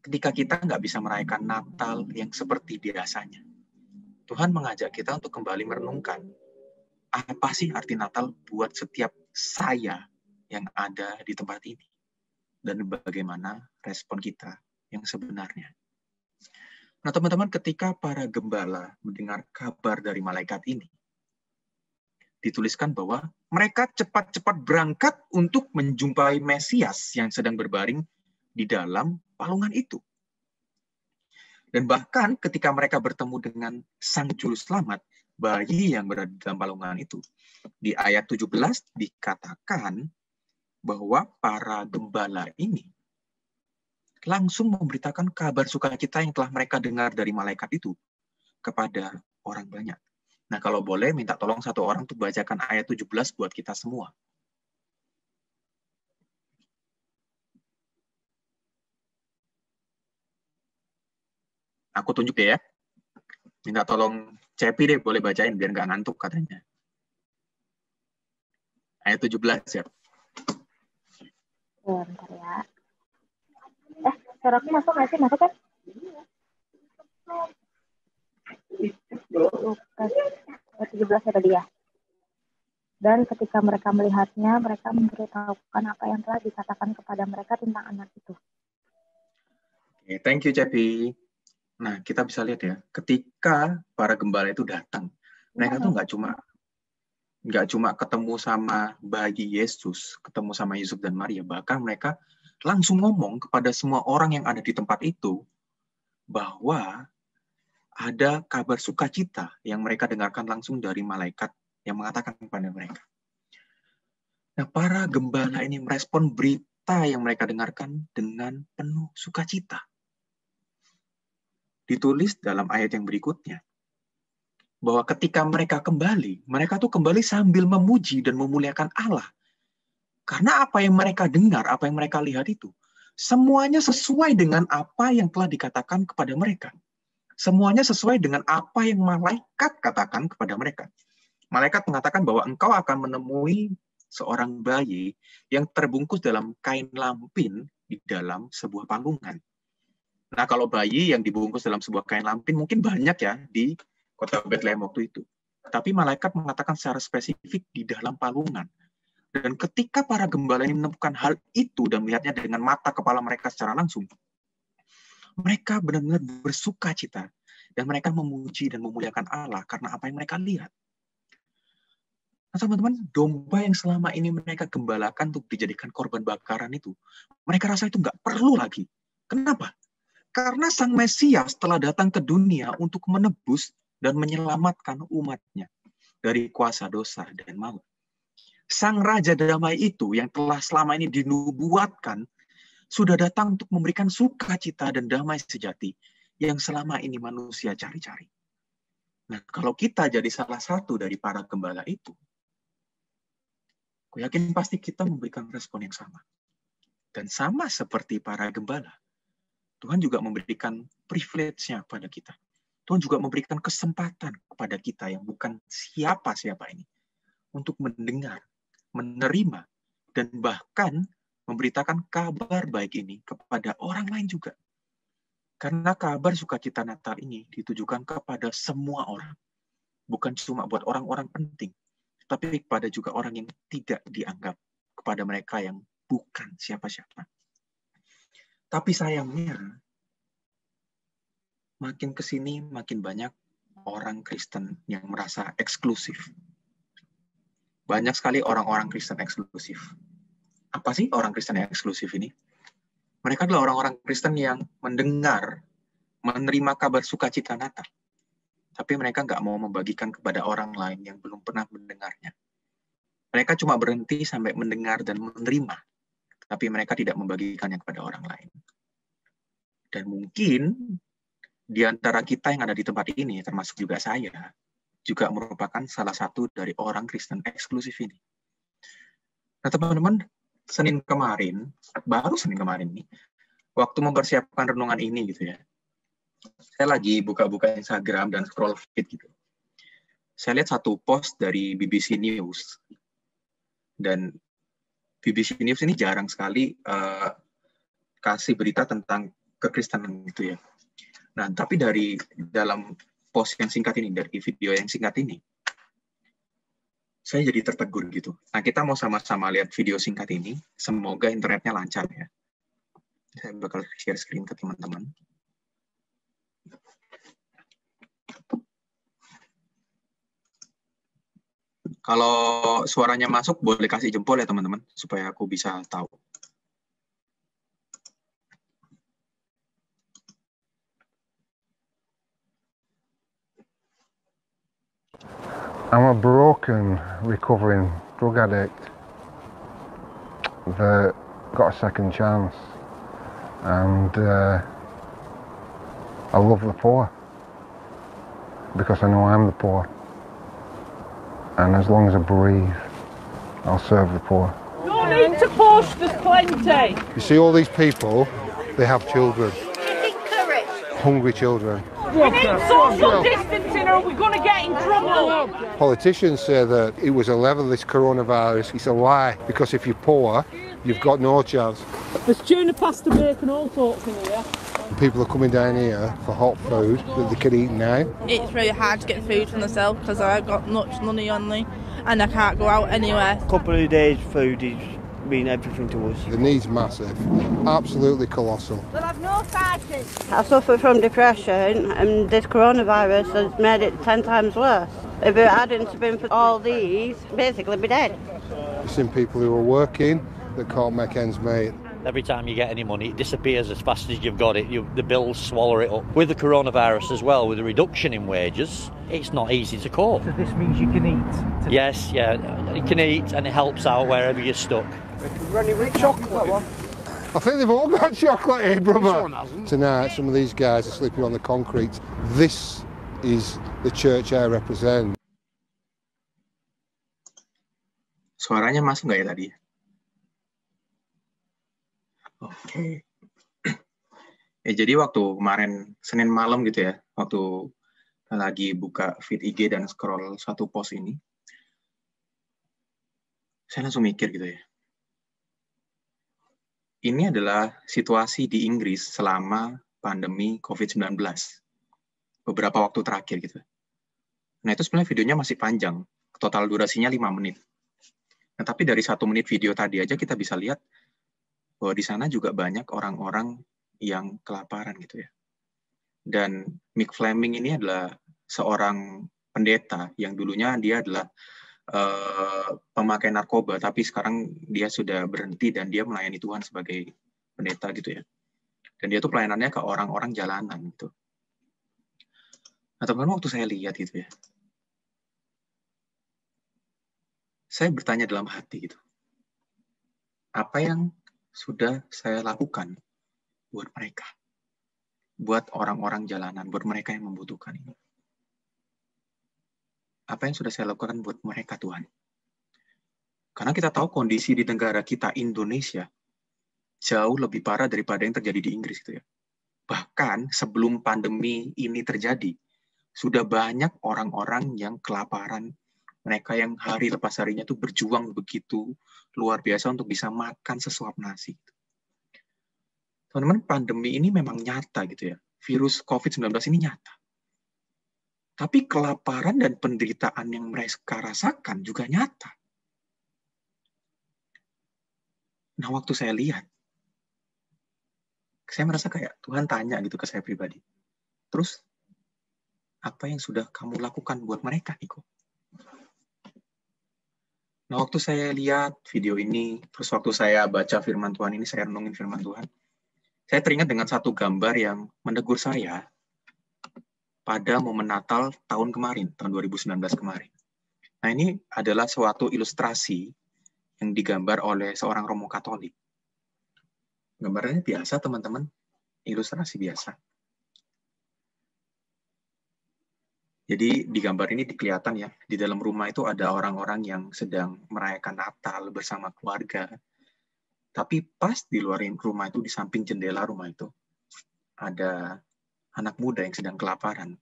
ketika kita nggak bisa merayakan Natal yang seperti biasanya, Tuhan mengajak kita untuk kembali merenungkan, apa sih arti Natal buat setiap saya yang ada di tempat ini? Dan bagaimana respon kita yang sebenarnya? Nah, teman-teman, ketika para gembala mendengar kabar dari malaikat ini, dituliskan bahwa mereka cepat-cepat berangkat untuk menjumpai Mesias yang sedang berbaring di dalam palungan itu. Dan bahkan ketika mereka bertemu dengan Sang Juru Selamat, bayi yang berada di dalam palungan itu, di ayat 17 dikatakan bahwa para gembala ini langsung memberitakan kabar sukacita yang telah mereka dengar dari malaikat itu kepada orang banyak. Nah, kalau boleh minta tolong satu orang untuk bacakan ayat 17 buat kita semua. Aku tunjuk deh ya. Minta tolong Cepi deh, boleh bacain biar nggak ngantuk katanya. Ayat 17 ya. Bentar ya. Suaraku masuk nggak sih? Masuk kan? Ayat 17 tadi ya. Dan ketika mereka melihatnya, mereka memberitahukan apa yang telah dikatakan kepada mereka tentang anak itu. Okay, thank you, Cepi. Nah, kita bisa lihat ya, ketika para gembala itu datang, mereka tuh nggak cuma ketemu sama bayi Yesus, ketemu sama Yusuf dan Maria, bahkan mereka langsung ngomong kepada semua orang yang ada di tempat itu bahwa ada kabar sukacita yang mereka dengarkan langsung dari malaikat yang mengatakan kepada mereka. Nah, para gembala ini merespon berita yang mereka dengarkan dengan penuh sukacita. Ditulis dalam ayat yang berikutnya, bahwa ketika mereka kembali, mereka tuh kembali sambil memuji dan memuliakan Allah. Karena apa yang mereka dengar, apa yang mereka lihat itu, semuanya sesuai dengan apa yang telah dikatakan kepada mereka. Semuanya sesuai dengan apa yang malaikat katakan kepada mereka. Malaikat mengatakan bahwa engkau akan menemui seorang bayi yang terbungkus dalam kain lampin di dalam sebuah palungan. Nah, kalau bayi yang dibungkus dalam sebuah kain lampin mungkin banyak ya di kota Bethlehem waktu itu. Tapi malaikat mengatakan secara spesifik di dalam palungan. Dan ketika para gembala ini menemukan hal itu dan melihatnya dengan mata kepala mereka secara langsung, mereka benar-benar bersuka cita. Dan mereka memuji dan memuliakan Allah karena apa yang mereka lihat. Nah, teman-teman, domba yang selama ini mereka gembalakan untuk dijadikan korban bakaran itu, mereka rasa itu nggak perlu lagi. Kenapa? Karena Sang Mesias telah datang ke dunia untuk menebus dan menyelamatkan umatnya dari kuasa dosa dan maut. Sang Raja Damai itu yang telah selama ini dinubuatkan, sudah datang untuk memberikan sukacita dan damai sejati yang selama ini manusia cari-cari. Nah, kalau kita jadi salah satu dari para gembala itu, aku yakin pasti kita memberikan respon yang sama. Dan sama seperti para gembala, Tuhan juga memberikan privilege-nya pada kita. Tuhan juga memberikan kesempatan kepada kita yang bukan siapa-siapa ini untuk mendengar, menerima, dan bahkan memberitakan kabar baik ini kepada orang lain juga. Karena kabar sukacita Natal ini ditujukan kepada semua orang. Bukan cuma buat orang-orang penting, tapi kepada juga orang yang tidak dianggap, kepada mereka yang bukan siapa-siapa. Tapi sayangnya, makin ke sini makin banyak orang Kristen yang merasa eksklusif. Banyak sekali orang-orang Kristen eksklusif. Apa sih orang Kristen yang eksklusif ini? Mereka adalah orang-orang Kristen yang mendengar, menerima kabar sukacita Natal. Tapi mereka nggak mau membagikan kepada orang lain yang belum pernah mendengarnya. Mereka cuma berhenti sampai mendengar dan menerima. Tapi mereka tidak membagikannya kepada orang lain. Dan mungkin di antara kita yang ada di tempat ini, termasuk juga saya, juga merupakan salah satu dari orang Kristen eksklusif ini. Nah, teman-teman, baru Senin kemarin nih, waktu mempersiapkan renungan ini gitu ya, saya lagi buka-buka Instagram dan scroll feed gitu. Saya lihat satu post dari BBC News. Dan BBC News ini jarang sekali kasih berita tentang kekristenan gitu ya. Nah, tapi dari dalam post yang singkat ini, dari video yang singkat ini, saya jadi tertegur gitu. Nah, kita mau sama-sama lihat video singkat ini. Semoga internetnya lancar ya. Saya bakal share screen ke teman-teman. Kalau suaranya masuk, boleh kasih jempol ya teman-teman, supaya aku bisa tahu. I'm a broken, recovering drug addict that got a second chance, and I love the poor because I know I'm the poor, and as long as I breathe, I'll serve the poor. No need to push, there's plenty. You see all these people, they have children, hungry children. We need social distancing or we're going to get in trouble. Politicians say that it was a level, this coronavirus. It's a lie, because if you're poor, you've got no chance. There's tuna pasta, bacon, all sorts in here. People are coming down here for hot food that they can eat now. It's really hard to get food for myself because I've got much money on me and I can't go out anywhere. A couple of days food is mean everything to us. The need's massive, absolutely colossal. We'll have no fighting. I suffer from depression and this coronavirus has made it 10 times worse. If it hadn't been for all these, basically be dead. You've seen people who are working that can't make ends meet. Every time you get any money, it disappears as fast as you've got it. The bills swallow it up. With the coronavirus as well, with the reduction in wages, it's not easy to cope. So this means you can eat? Yes, yeah, you can eat and it helps out wherever you're stuck. Runny with chocolate one. I think they've all got chocolate here, brother. Tonight, some of these guys are sleeping on the concrete. This is the church I represent. Suaranya masuk nggak ya tadi? Oke. Jadi waktu kemarin Senin malam gitu ya, waktu lagi buka feed IG dan scroll satu post ini, saya langsung mikir gitu ya. Ini adalah situasi di Inggris selama pandemi COVID-19. Beberapa waktu terakhir gitu. Nah, itu sebenarnya videonya masih panjang. Total durasinya 5 menit. Nah, tapi dari 1 menit video tadi aja kita bisa lihat bahwa di sana juga banyak orang-orang yang kelaparan gitu ya. Dan Mick Fleming ini adalah seorang pendeta yang dulunya dia adalah pemakai narkoba, tapi sekarang dia sudah berhenti dan dia melayani Tuhan sebagai pendeta gitu ya. Dan dia tuh pelayanannya ke orang-orang jalanan gitu. Nah, teman-teman, waktu saya lihat gitu ya, saya bertanya dalam hati gitu, apa yang sudah saya lakukan buat mereka, buat orang-orang jalanan, buat mereka yang membutuhkan ini. Apa yang sudah saya lakukan buat mereka, Tuhan? Karena kita tahu kondisi di negara kita, Indonesia, jauh lebih parah daripada yang terjadi di Inggris gitu ya. Bahkan sebelum pandemi ini terjadi, sudah banyak orang-orang yang kelaparan, mereka yang hari lepas harinya tuh berjuang begitu luar biasa untuk bisa makan sesuap nasi. Teman-teman, pandemi ini memang nyata gitu ya. Virus COVID-19 ini nyata. Tapi kelaparan dan penderitaan yang mereka rasakan juga nyata. Nah, waktu saya lihat, saya merasa kayak Tuhan tanya gitu ke saya pribadi. Terus, apa yang sudah kamu lakukan buat mereka, Niko? Nah, waktu saya lihat video ini, terus waktu saya baca firman Tuhan ini, saya renungin firman Tuhan, saya teringat dengan satu gambar yang menegur saya pada momen Natal tahun kemarin, tahun 2019 kemarin. Nah, ini adalah suatu ilustrasi yang digambar oleh seorang Romo Katolik. Gambarnya biasa, teman-teman. Ilustrasi biasa. Jadi di gambar ini kelihatan ya, di dalam rumah itu ada orang-orang yang sedang merayakan Natal bersama keluarga. Tapi pas di luar rumah itu, di samping jendela rumah itu, ada anak muda yang sedang kelaparan,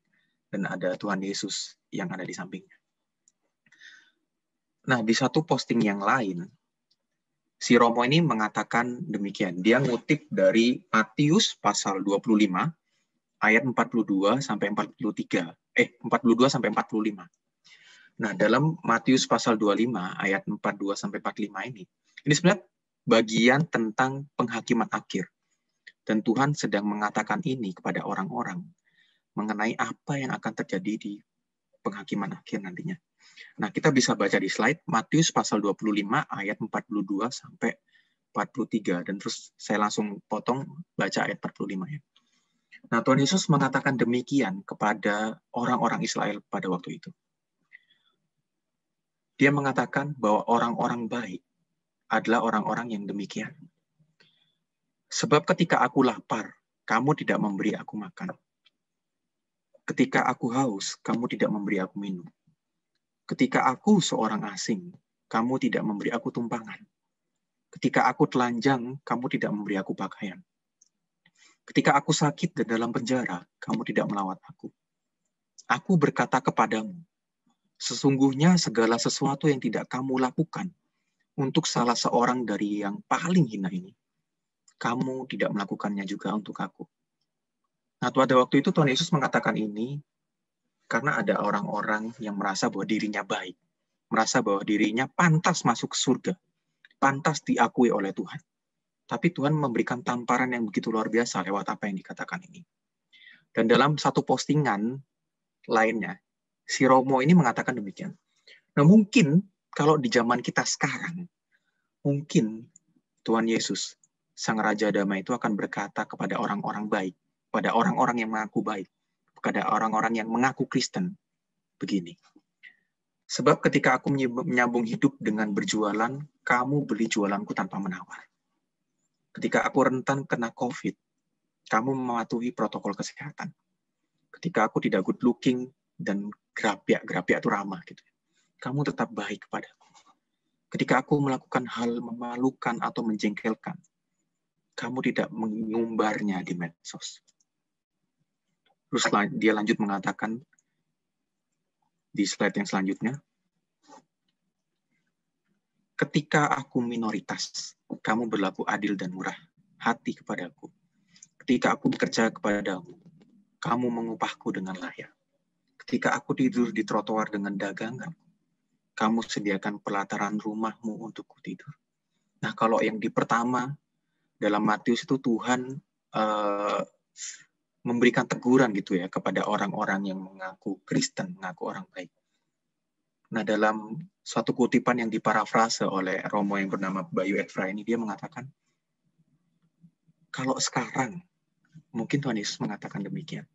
dan ada Tuhan Yesus yang ada di sampingnya. Nah, di satu posting yang lain, si Romo ini mengatakan demikian. Dia ngutip dari Matius pasal 25, ayat 42 sampai 43. 42 sampai 45. Nah, dalam Matius pasal 25, ayat 42 sampai 45 ini sebenarnya bagian tentang penghakiman akhir. Dan Tuhan sedang mengatakan ini kepada orang-orang mengenai apa yang akan terjadi di penghakiman akhir nantinya. Nah, kita bisa baca di slide Matius pasal 25 ayat 42 sampai 43, dan terus saya langsung potong baca ayat 45 ya. Nah, Tuhan Yesus mengatakan demikian kepada orang-orang Israel pada waktu itu. Dia mengatakan bahwa orang-orang baik adalah orang-orang yang demikian. Sebab ketika aku lapar, kamu tidak memberi aku makan. Ketika aku haus, kamu tidak memberi aku minum. Ketika aku seorang asing, kamu tidak memberi aku tumpangan. Ketika aku telanjang, kamu tidak memberi aku pakaian. Ketika aku sakit dan dalam penjara, kamu tidak melawat aku. Aku berkata kepadamu, sesungguhnya segala sesuatu yang tidak kamu lakukan untuk salah seorang dari yang paling hina ini, kamu tidak melakukannya juga untuk aku. Nah, pada waktu itu Tuhan Yesus mengatakan ini karena ada orang-orang yang merasa bahwa dirinya baik, merasa bahwa dirinya pantas masuk ke surga, pantas diakui oleh Tuhan. Tapi Tuhan memberikan tamparan yang begitu luar biasa lewat apa yang dikatakan ini. Dan dalam satu postingan lainnya, si Romo ini mengatakan demikian. Nah, mungkin kalau di zaman kita sekarang, mungkin Tuhan Yesus, Sang Raja Damai itu akan berkata kepada orang-orang baik, pada orang-orang yang mengaku baik, kepada orang-orang yang mengaku Kristen, begini. Sebab ketika aku menyambung hidup dengan berjualan, kamu beli jualanku tanpa menawar. Ketika aku rentan kena COVID, kamu mematuhi protokol kesehatan. Ketika aku tidak good looking dan gerapiak itu ramah, gitu, kamu tetap baik kepadaku. Ketika aku melakukan hal memalukan atau menjengkelkan, kamu tidak mengumbarnya di medsos. Terus dia lanjut mengatakan di slide yang selanjutnya, ketika aku minoritas, kamu berlaku adil dan murah hati kepadaku. Ketika aku bekerja kepadamu, kamu mengupahku dengan layak. Ketika aku tidur di trotoar dengan dagangan, kamu sediakan pelataran rumahmu untukku tidur. Nah, kalau yang di pertama, dalam Matius itu Tuhan memberikan teguran gitu ya kepada orang-orang yang mengaku Kristen, mengaku orang baik. Nah, dalam suatu kutipan yang diparafrase oleh Romo yang bernama Bayu Edfra ini, dia mengatakan, kalau sekarang, mungkin Tuhan Yesus mengatakan demikian,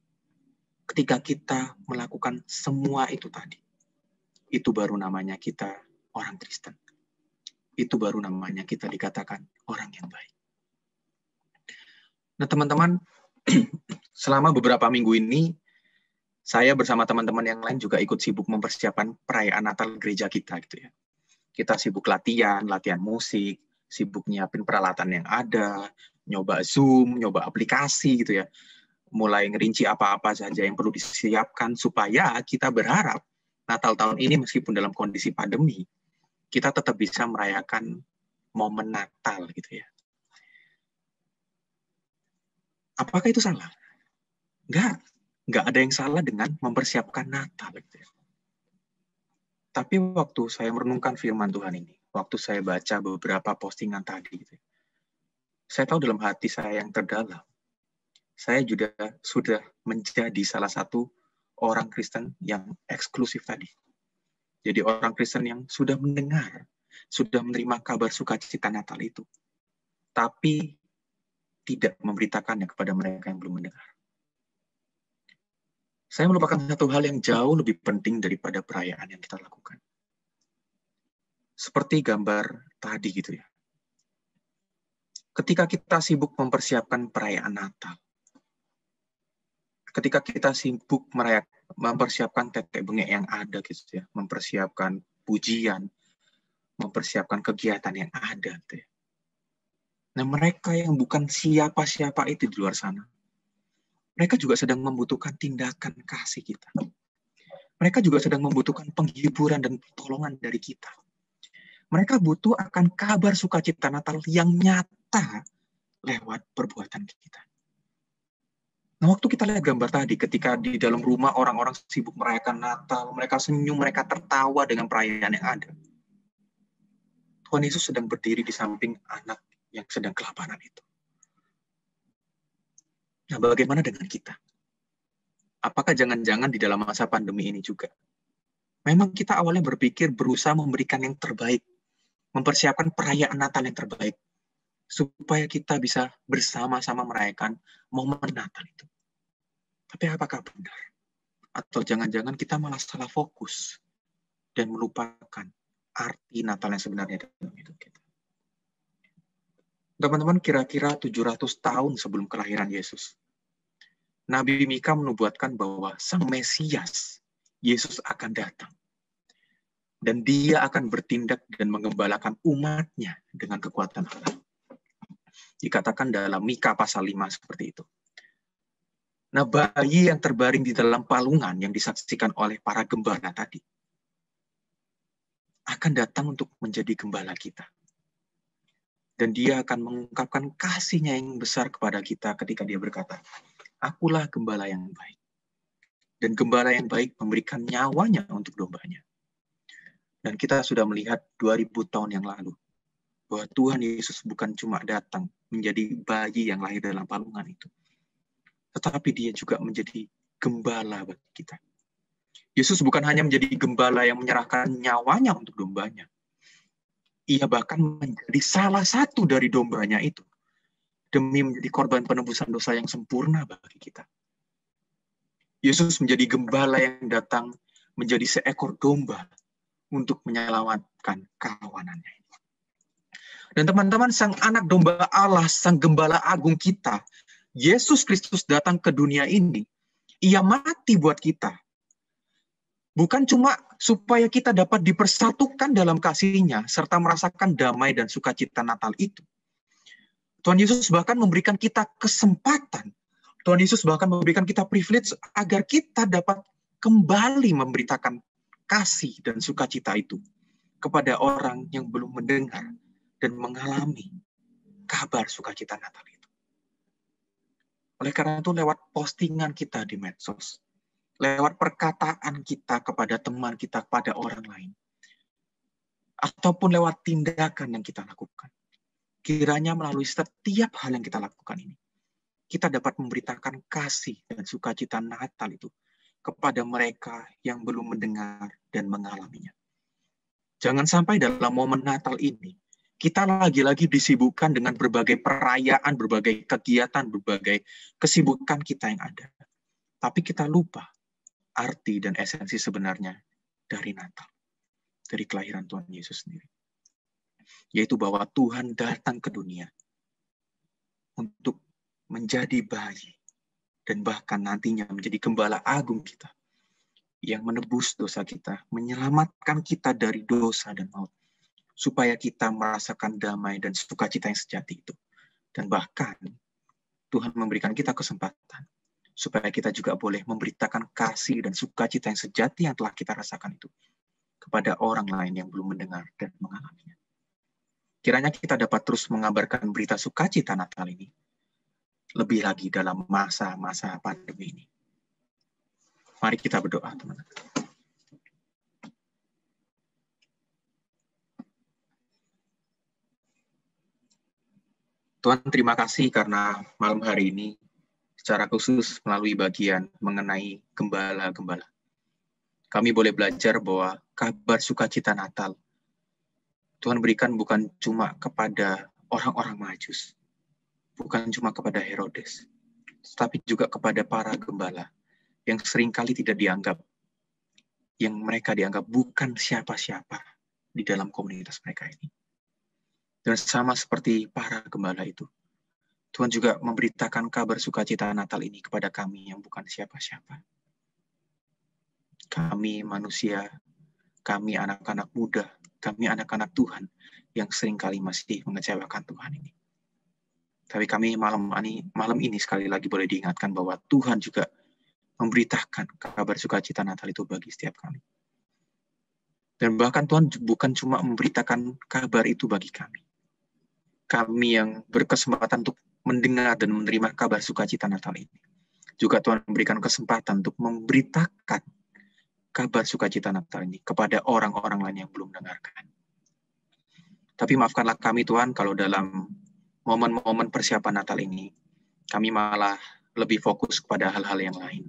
ketika kita melakukan semua itu tadi, itu baru namanya kita orang Kristen. Itu baru namanya kita dikatakan orang yang baik. Nah, teman-teman, selama beberapa minggu ini, saya bersama teman-teman yang lain juga ikut sibuk mempersiapkan perayaan Natal gereja kita gitu ya. Kita sibuk latihan musik, sibuk nyiapin peralatan yang ada, nyoba Zoom, nyoba aplikasi gitu ya. Mulai ngerinci apa-apa saja yang perlu disiapkan supaya kita berharap Natal tahun ini meskipun dalam kondisi pandemi, kita tetap bisa merayakan momen Natal gitu ya. Apakah itu salah? Enggak ada yang salah dengan mempersiapkan Natal gitu ya. Tapi waktu saya merenungkan firman Tuhan ini, waktu saya baca beberapa postingan tadi gitu ya, saya tahu dalam hati saya yang terdalam, saya juga sudah menjadi salah satu orang Kristen yang eksklusif tadi. Jadi orang Kristen yang sudah mendengar, sudah menerima kabar sukacita Natal itu, tapi tidak memberitakannya kepada mereka yang belum mendengar. Saya melupakan satu hal yang jauh lebih penting daripada perayaan yang kita lakukan. Seperti gambar tadi gitu ya. Ketika kita sibuk mempersiapkan perayaan Natal, ketika kita sibuk mempersiapkan tetek bengek yang ada gitu ya, mempersiapkan pujian, mempersiapkan kegiatan yang ada gitu ya. Nah, mereka yang bukan siapa-siapa itu di luar sana, mereka juga sedang membutuhkan tindakan kasih kita. Mereka juga sedang membutuhkan penghiburan dan pertolongan dari kita. Mereka butuh akan kabar sukacita Natal yang nyata lewat perbuatan kita. Nah, waktu kita lihat gambar tadi, ketika di dalam rumah orang-orang sibuk merayakan Natal, mereka senyum, mereka tertawa dengan perayaan yang ada. Tuhan Yesus sedang berdiri di samping anak yang sedang kelaparan itu. Nah, bagaimana dengan kita? Apakah jangan-jangan di dalam masa pandemi ini juga, memang kita awalnya berpikir berusaha memberikan yang terbaik, mempersiapkan perayaan Natal yang terbaik, supaya kita bisa bersama-sama merayakan momen Natal itu. Tapi apakah benar? Atau jangan-jangan kita malah salah fokus dan melupakan arti Natal yang sebenarnya dalam hidup kita. Teman-teman, kira-kira 700 tahun sebelum kelahiran Yesus, Nabi Mika menubuatkan bahwa Sang Mesias, Yesus akan datang. Dan dia akan bertindak dan mengembalakan umatnya dengan kekuatan Allah. Dikatakan dalam Mika pasal 5 seperti itu. Nah, bayi yang terbaring di dalam palungan yang disaksikan oleh para gembala tadi akan datang untuk menjadi gembala kita. Dan dia akan mengungkapkan kasih-Nya yang besar kepada kita ketika dia berkata, "Akulah gembala yang baik." Dan gembala yang baik memberikan nyawanya untuk dombanya. Dan kita sudah melihat 2000 tahun yang lalu bahwa Tuhan Yesus bukan cuma datang menjadi bayi yang lahir dalam palungan itu, tetapi dia juga menjadi gembala bagi kita. Yesus bukan hanya menjadi gembala yang menyerahkan nyawanya untuk dombanya. Ia bahkan menjadi salah satu dari dombanya itu, demi menjadi korban penebusan dosa yang sempurna bagi kita. Yesus menjadi gembala yang datang menjadi seekor domba untuk menyelamatkan kawanannya. Dan teman-teman, Sang Anak Domba Allah, Sang Gembala Agung kita, Yesus Kristus datang ke dunia ini, Ia mati buat kita. Bukan cuma supaya kita dapat dipersatukan dalam kasih-Nya, serta merasakan damai dan sukacita Natal itu. Tuhan Yesus bahkan memberikan kita kesempatan. Tuhan Yesus bahkan memberikan kita privilege agar kita dapat kembali memberitakan kasih dan sukacita itu kepada orang yang belum mendengar dan mengalami kabar sukacita Natal itu. Oleh karena itu lewat postingan kita di medsos, lewat perkataan kita kepada teman kita, kepada orang lain, ataupun lewat tindakan yang kita lakukan. Kiranya melalui setiap hal yang kita lakukan ini, kita dapat memberitakan kasih dan sukacita Natal itu kepada mereka yang belum mendengar dan mengalaminya. Jangan sampai dalam momen Natal ini, kita lagi-lagi disibukkan dengan berbagai perayaan, berbagai kegiatan, berbagai kesibukan kita yang ada. Tapi kita lupa arti dan esensi sebenarnya dari Natal, dari kelahiran Tuhan Yesus sendiri. Yaitu bahwa Tuhan datang ke dunia untuk menjadi bayi dan bahkan nantinya menjadi gembala agung kita yang menebus dosa kita, menyelamatkan kita dari dosa dan maut, supaya kita merasakan damai dan sukacita yang sejati itu. Dan bahkan Tuhan memberikan kita kesempatan supaya kita juga boleh memberitakan kasih dan sukacita yang sejati yang telah kita rasakan itu kepada orang lain yang belum mendengar dan mengalaminya. Kiranya kita dapat terus mengabarkan berita sukacita Natal ini, lebih lagi dalam masa-masa pandemi ini. Mari kita berdoa, teman-teman. Tuhan, terima kasih karena malam hari ini secara khusus melalui bagian mengenai gembala-gembala, kami boleh belajar bahwa kabar sukacita Natal Tuhan berikan bukan cuma kepada orang-orang Majus, bukan cuma kepada Herodes, tetapi juga kepada para gembala yang seringkali tidak dianggap, yang mereka dianggap bukan siapa-siapa di dalam komunitas mereka ini. Dan sama seperti para gembala itu, Tuhan juga memberitakan kabar sukacita Natal ini kepada kami yang bukan siapa-siapa. Kami manusia, kami anak-anak muda, kami anak-anak Tuhan yang seringkali masih mengecewakan Tuhan ini. Tapi kami malam ini sekali lagi boleh diingatkan bahwa Tuhan juga memberitakan kabar sukacita Natal itu bagi setiap kami. Dan bahkan Tuhan bukan cuma memberitakan kabar itu bagi kami. Kami yang berkesempatan untuk mendengar dan menerima kabar sukacita Natal ini, juga Tuhan memberikan kesempatan untuk memberitakan kabar sukacita Natal ini kepada orang-orang lain yang belum mendengarkan. Tapi maafkanlah kami Tuhan kalau dalam momen-momen persiapan Natal ini, kami malah lebih fokus kepada hal-hal yang lain.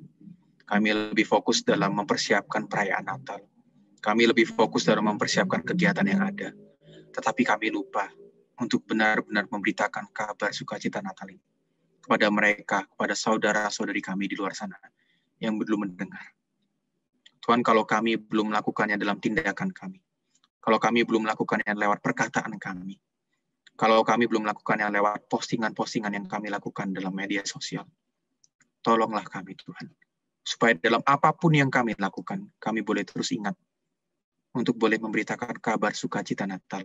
Kami lebih fokus dalam mempersiapkan perayaan Natal. Kami lebih fokus dalam mempersiapkan kegiatan yang ada. Tetapi kami lupa untuk benar-benar memberitakan kabar sukacita Natal ini kepada mereka, kepada saudara-saudari kami di luar sana yang belum mendengar. Tuhan, kalau kami belum melakukannya dalam tindakan kami, kalau kami belum melakukannya lewat perkataan kami, kalau kami belum melakukannya lewat postingan-postingan yang kami lakukan dalam media sosial, tolonglah kami Tuhan, supaya dalam apapun yang kami lakukan, kami boleh terus ingat untuk boleh memberitakan kabar sukacita Natal,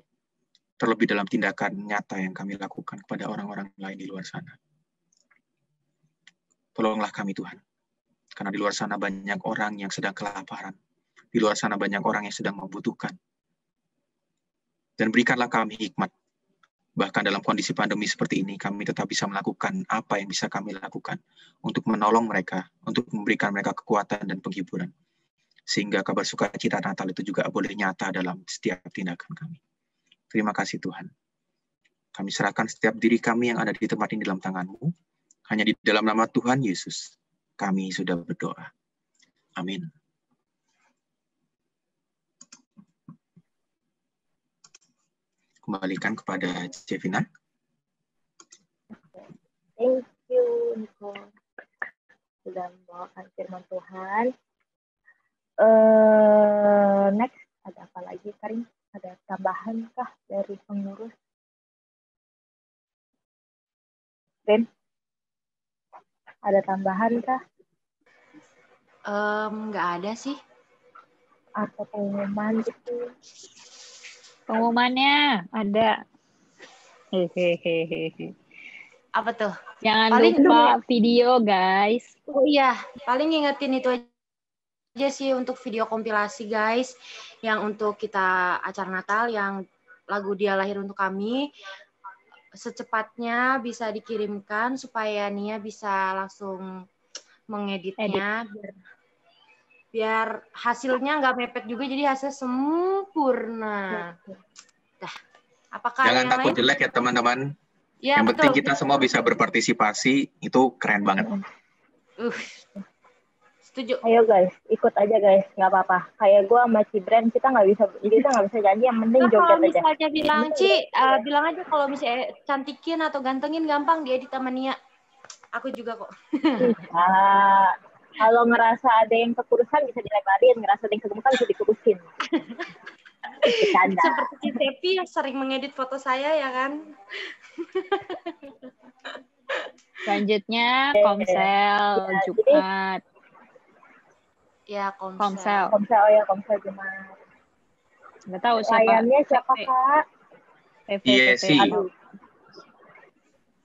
terlebih dalam tindakan nyata yang kami lakukan kepada orang-orang lain di luar sana. Tolonglah kami Tuhan, karena di luar sana banyak orang yang sedang kelaparan, di luar sana banyak orang yang sedang membutuhkan. Dan berikanlah kami hikmat, bahkan dalam kondisi pandemi seperti ini, kami tetap bisa melakukan apa yang bisa kami lakukan untuk menolong mereka, untuk memberikan mereka kekuatan dan penghiburan. Sehingga kabar sukacita Natal itu juga boleh nyata dalam setiap tindakan kami. Terima kasih Tuhan. Kami serahkan setiap diri kami yang ada di tempat ini dalam tangan-Mu. Hanya di dalam nama Tuhan Yesus, kami sudah berdoa. Amin. Kembalikan kepada Jevina. Thank you, Nicole. Sudah membawakan firman Tuhan. Next, ada apa lagi, Karin? Ada tambahan kah dari pengurus? Ben, ada tambahan kah? Nggak ada sih. Atau pengumuman gitu? Pengumumannya ada. Hehehe. Apa tuh? Jangan Paling lupa video, guys. Oh iya, paling ngingetin itu aja sih untuk video kompilasi guys, yang untuk kita acara Natal yang lagu Dia Lahir Untuk Kami. secepatnya bisa dikirimkan supaya Nia bisa langsung mengeditnya biar hasilnya nggak mepet juga, jadi hasil sempurna. Dah, apakah Jangan yang takut lain? jelek ya teman-teman. Ya, Yang penting betul. kita semua bisa berpartisipasi, itu keren banget. Setuju. Ayo guys, ikut aja guys, nggak apa-apa. Kayak gue sama Cibren, kita nggak bisa janji, yang penting Nah, kalau joget aja. misalnya bilang bilang aja kalau misalnya cantikin atau gantengin gampang diedit sama Nia. Aku juga kok. Bisa. Kalau ngerasa ada yang kekurusan bisa dilebarin, ngerasa ada yang kegemukan bisa dikurusin. Bercanda. Seperti si Tepi yang sering mengedit foto saya ya kan. Selanjutnya Komsel Jumat. Ya, Komsel. Komsel Jumat. Nggak tahu siapa. Layannya siapa, Kak? Ciesi.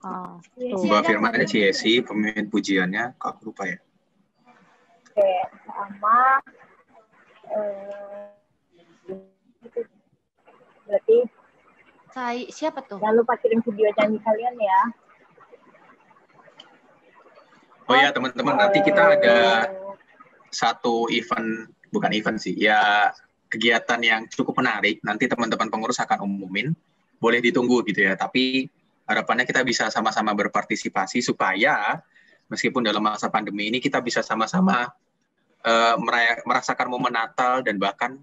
Oh, Mbak firmannya Ciesi, pemimpin pujiannya, kok lupa ya. Oke, sama berarti siapa tuh? Jangan lupa kirim video nyanyi kalian ya. Oh ya teman-teman, nanti kita ada satu event, bukan event sih, ya kegiatan yang cukup menarik. Nanti teman-teman pengurus akan umumin, boleh ditunggu gitu ya. Tapi harapannya kita bisa sama-sama berpartisipasi supaya meskipun dalam masa pandemi ini kita bisa sama-sama merasakan momen Natal dan bahkan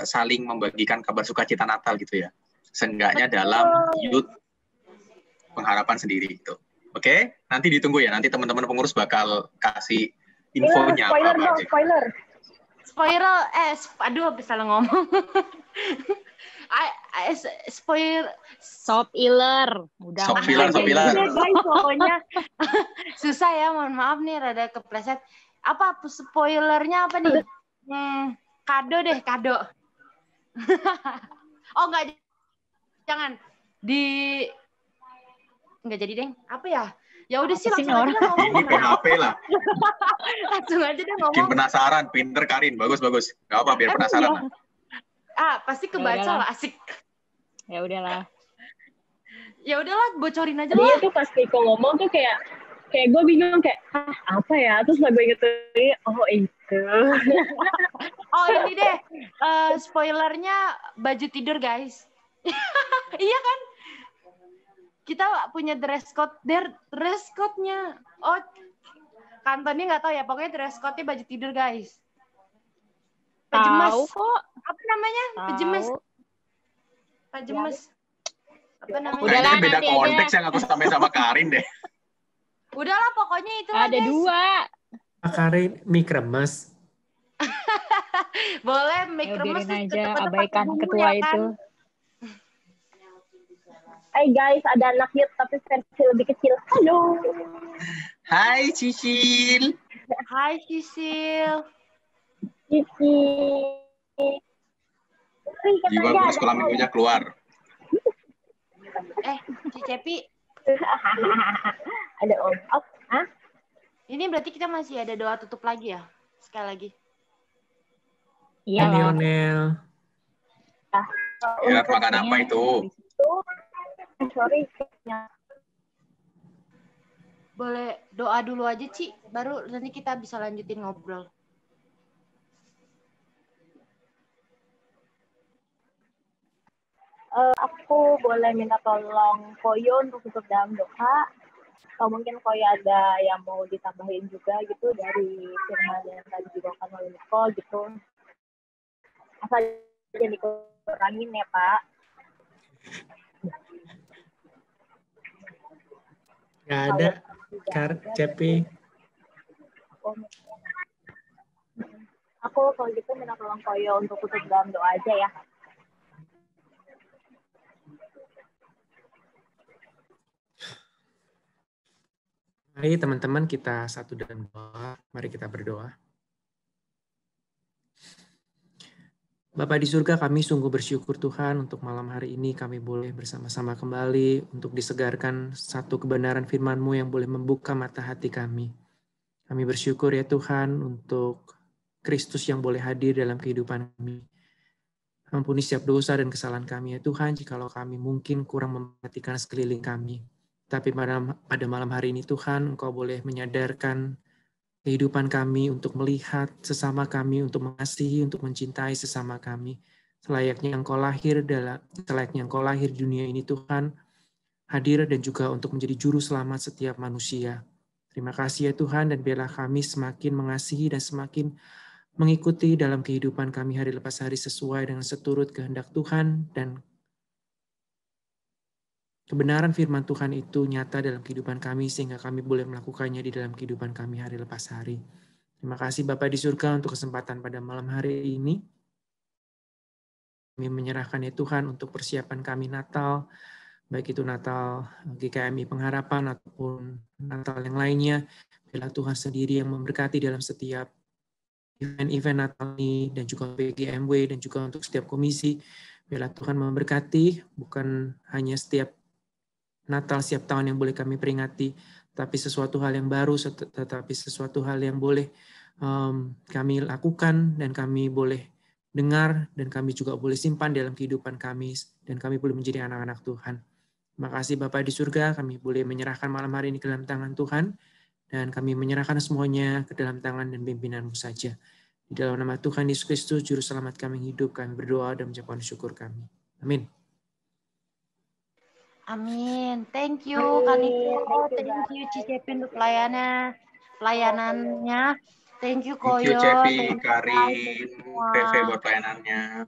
saling membagikan kabar sukacita Natal gitu ya. Seenggaknya dalam youth pengharapan sendiri itu. Oke, nanti ditunggu ya. Nanti teman-teman pengurus bakal kasih infonya. Spoiler apa dong, aja. Spoiler, aduh salah ngomong. Sop iler. Udah. Sop iler. Guys, pokoknya susah ya, mohon maaf nih rada kepleset. Apa spoilernya apa nih? Kado deh, kado. Oh enggak, jangan enggak jadi deh. Apa ya? Ya udah sih langsung aja ngomong. Ini PHP lah. Langsung aja deh ngomong. Bikin penasaran, pinter Karin, bagus. Gak apa, biar penasaran. Iya. Pasti kebaca lah, asik. Ya udahlah. Ya udahlah, bocorin aja lah. Dia lah. tuh pas Niko ngomong tuh kayak gue bingung kayak apa ya, terus gue ingetin oh itu. Oh ini deh, spoilernya baju tidur guys. Iya kan? Kita punya dress code-nya. Oh, kantornya nggak tahu ya, pokoknya dress code-nya baju tidur guys. Pajemes. Tahu kok. Apa namanya? Pajemes. Apa namanya? Kayaknya beda konteks yang aku samain sama Karin deh. Udahlah pokoknya itu ada guys. Dua. Karin mie kremes. Boleh mie kremes aja, abaikan ketua ya, itu. Kan? Hai guys, ada anak youth tapi versi lebih kecil. Halo. Hai Cicil. Hai Cicil. Jiwa guru sekolah minggunya keluar. Cicepi. Ada on off, hah? Ini berarti kita masih ada doa tutup lagi ya? Sekali lagi. Iya. Lionel. Ya, makan apa itu? Sorry. Boleh doa dulu aja, Ci. Baru nanti kita bisa lanjutin ngobrol. Aku boleh minta tolong Koyo untuk tutup dalam doa. Atau mungkin Koyo ada yang mau ditambahin juga gitu dari firman yang tadi dibawakan oleh Niko gitu. Asal jangan dikurangin ya, Pak. Nggak ada, Cepi. Aku kalau gitu minta tolong Koyo untuk tutup dalam doa aja ya. Mari teman-teman kita satu dalam doa. Mari kita berdoa. Bapa di surga, kami sungguh bersyukur Tuhan untuk malam hari ini kami boleh bersama-sama kembali untuk disegarkan satu kebenaran firman-Mu yang boleh membuka mata hati kami. Kami bersyukur ya Tuhan untuk Kristus yang boleh hadir dalam kehidupan kami. Ampuni setiap dosa dan kesalahan kami ya Tuhan, jikalau kami mungkin kurang memperhatikan sekeliling kami. Tapi pada malam hari ini Tuhan, Engkau boleh menyadarkan kehidupan kami untuk melihat sesama kami, untuk mengasihi, untuk mencintai sesama kami. Selayaknya Engkau lahir di dunia ini Tuhan, hadir dan juga untuk menjadi juru selamat setiap manusia. Terima kasih ya Tuhan, dan biarlah kami semakin mengasihi dan semakin mengikuti dalam kehidupan kami hari lepas hari sesuai dengan seturut kehendak Tuhan, dan kebenaran firman Tuhan itu nyata dalam kehidupan kami sehingga kami boleh melakukannya di dalam kehidupan kami hari lepas hari. Terima kasih Bapa di surga untuk kesempatan pada malam hari ini. Kami menyerahkan ya Tuhan untuk persiapan kami Natal, baik itu Natal GKMI Pengharapan ataupun Natal yang lainnya. Biarlah Tuhan sendiri yang memberkati dalam setiap event-event Natal ini, dan juga PGMW, dan juga untuk setiap komisi. Biarlah Tuhan memberkati, bukan hanya setiap Natal setiap tahun yang boleh kami peringati, tapi sesuatu hal yang baru, tetapi sesuatu hal yang boleh kami lakukan, dan kami boleh dengar, dan kami juga boleh simpan dalam kehidupan kami, dan kami boleh menjadi anak-anak Tuhan. Terima kasih Bapa di surga, kami boleh menyerahkan malam hari ini ke dalam tangan Tuhan, dan kami menyerahkan semuanya ke dalam tangan dan pimpinan-Mu saja. Di dalam nama Tuhan Yesus Kristus, Juru Selamat kami hidup, kami berdoa dan mengucapkan syukur kami. Amin. Amin. Thank you, Kaniko. Thank you, Cicepin untuk pelayanannya. Thank you, Thank you Koyo. Cepi, Karin, Veve buat pelayanannya.